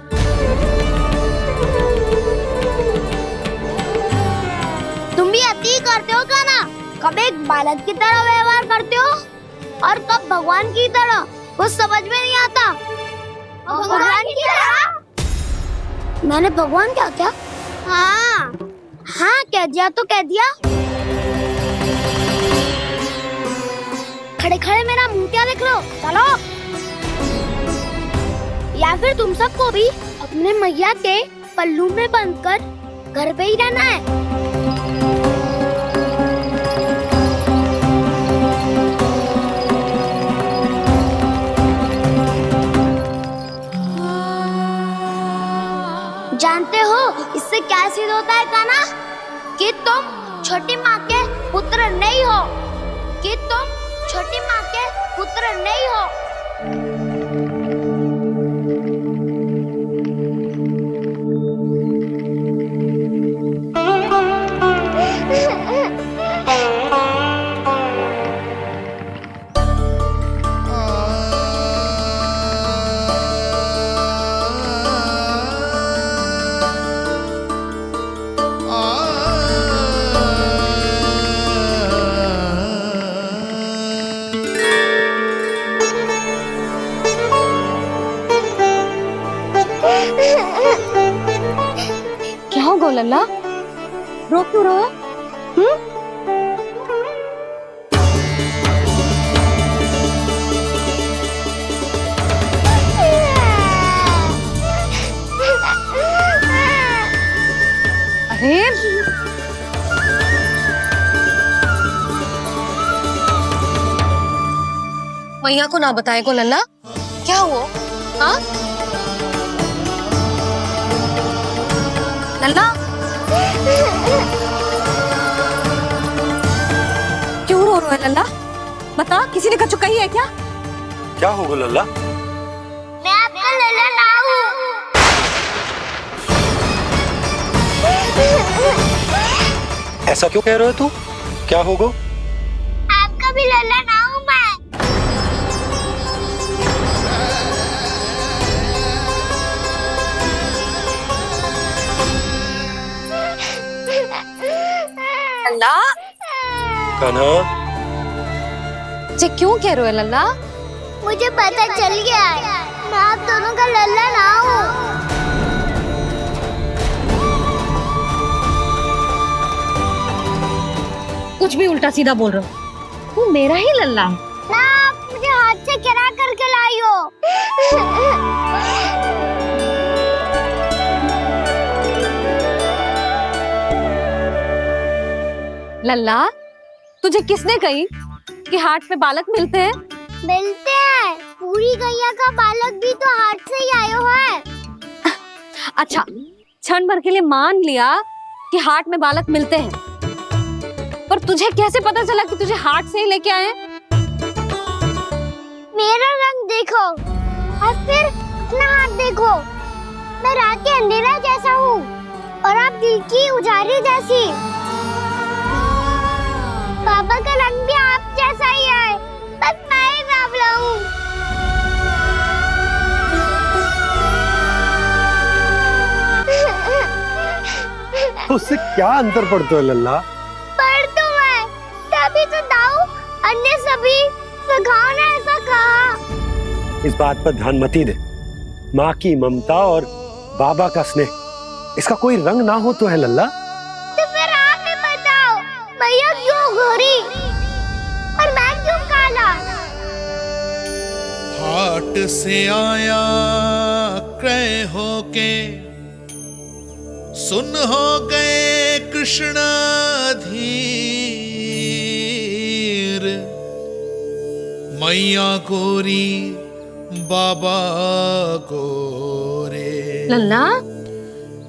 तुम भी अति करते हो काना, कब एक बालक की तरह व्यवहार करते हो और कब भगवान की तरह, कुछ समझ में नहीं आता। भगवान की तरह? मैंने भगवान क्या क्या? हाँ हाँ कह दिया तो कह दिया। खड़े खड़े मेरा मुंह क्या देख लो, चलो। या फिर तुम सबको भी अपने मैया के पल्लू में बंधकर घर पे ही रहना है। जानते हो इससे क्या सिद्ध होता है काना? कि तुम छोटी माँ के पुत्र नहीं हो, कि तुम छोटी माँ के पुत्र नहीं हो। क्या हो गो लल्ला, रो क्यों रहो? अरे मैया को ना बताए को लल्ला, क्या हुआ? हाँ लल्ला, क्यों रो रहा है लल्ला? बता, किसी ने कछु कही है क्या? क्या होगा लल्ला? मैं आपका लल्ला ना हूँ। ऐसा क्यों कह रहे हो तू? क्या होगा? आपका भी लल्ला ना हूँ मैं। लल्ला, कान्हा, जे क्यों कह रहे हो लल्ला? मुझे पता चल गया है, मैं आप दोनों का लल्ला ना हूँ। कुछ भी उल्टा सीधा बोल रहे हो, तू मेरा ही लल्ला है। ना, आप मुझे हाथ से गिरा करके लाई हो। लल्ला, तुझे किसने कही कि हाट में बालक मिलते हैं? मिलते हैं, पूरी गैया का बालक भी तो हाट से ही आयो है। अच्छा, क्षण भर के लिए मान लिया कि हाट में बालक मिलते हैं, पर तुझे कैसे पता चला कि तुझे हाट से ही लेके आए? मेरा रंग देखो और फिर अपना हाथ देखो। मैं रात के अंधेरा जैसा हूँ और आप दिल की उजाली जैसी। पापा का रंग भी आप जैसा ही है, बस मैं उससे क्या अंतर पड़ता है लल्ला? पर तो मैं तभी तो दाऊ अन्य सभी सखाओ ने ऐसा कहा। इस बात पर ध्यान मत ही दे। माँ की ममता और बाबा का स्नेह, इसका कोई रंग ना हो तो है लल्ला। तो फिर आप ही बताओ, भैया क्यों गोरी और मैं क्यों काला? हाट से आया क्रय होके, सुन हो गए कृष्ण धीर, मैया गोरी बाबा गोरे। लल्ला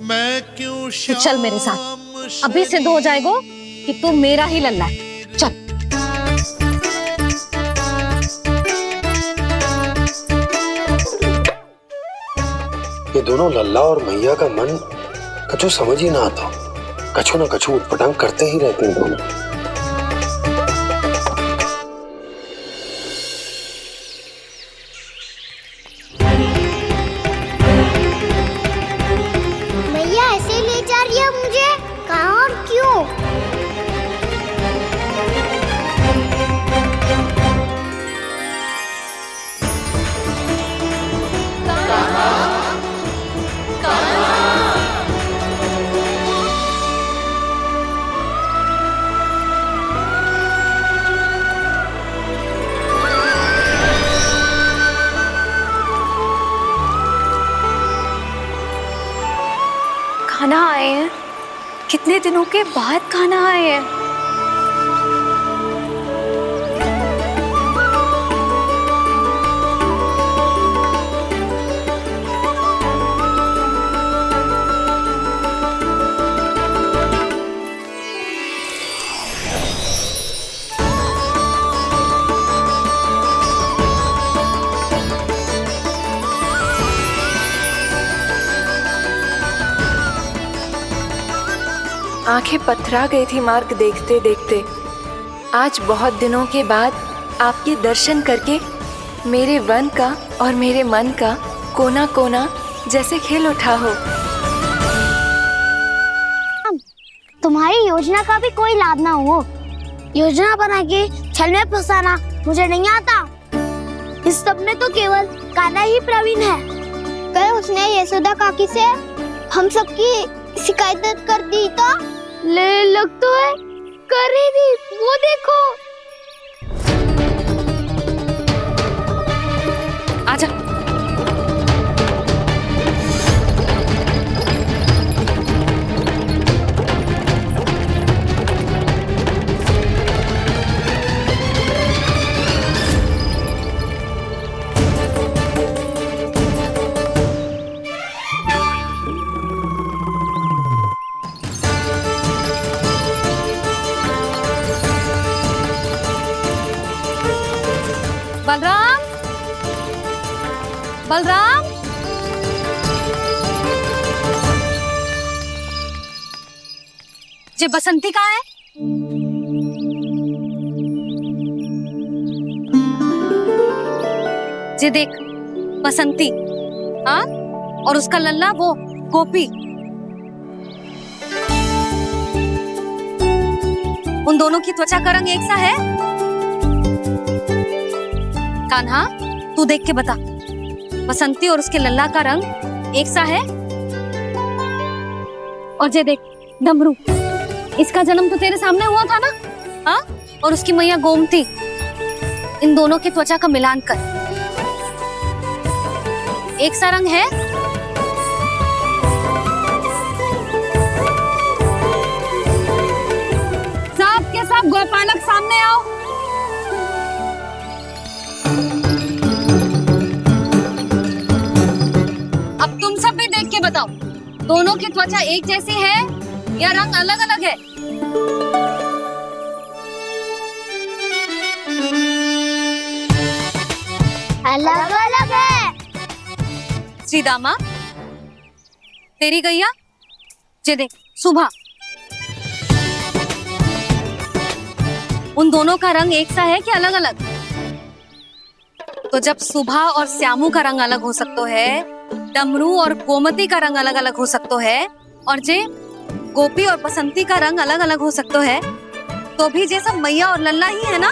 मैं क्यों तू चल मेरे साथ, अभी सिद्ध हो जाएगा कि तू मेरा ही लल्ला है। चल। ये दोनों लल्ला और मैया का मन कछु समझ ही ना आता, कछु ना कछु उटपटांग करते ही रहते हैं दोनों। भैया ऐसे ले जा रही है मुझे, कहाँ और क्यों? खाना आए हैं, कितने दिनों के बाद खाना आए हैं। आंखें पथरा गई थी मार्ग देखते देखते। आज बहुत दिनों के बाद आपके दर्शन करके मेरे वन का और मेरे मन का कोना कोना जैसे खिल उठा हो। तुम्हारी योजना का भी कोई लाभ ना हो। योजना बना के छल में फंसाना मुझे नहीं आता। इस सब में तो केवल कान्हा ही प्रवीण है। कल उसने यशोदा काकी से हम सबकी शिकायत कर दी तो ले लग तो है कर ही दी, वो देखो। आजा। बलराम, बलराम, जी बसंती कहाँ है? जी देख बसंती, हाँ, और उसका लल्ला वो गोपी, उन दोनों की त्वचा का रंग एक सा है? कान्हा, तू देख के बता, बसंती और उसके लल्ला का रंग एक सा है? और ये देख डमरू, इसका जन्म तो तेरे सामने हुआ था ना, हाँ? और उसकी मैया गोमती, इन दोनों की त्वचा का मिलान कर, एक सा रंग है? सब के सब गोपालक सामने आओ। अब तुम सब भी देख के बताओ, दोनों की त्वचा एक जैसी है या रंग अलग अलग है? अलग अलग है। श्रीदामा, तेरी गैया, ये देख सुबह, उन दोनों का रंग एक सा है कि अलग अलग? तो जब सुबह और श्यामू का रंग अलग हो सकता है, डमरू और गोमती का रंग अलग अलग हो सकता है, और जे गोपी और बसंती का रंग अलग अलग हो सकता है, तो भी ये सब मैया और लल्ला ही है ना।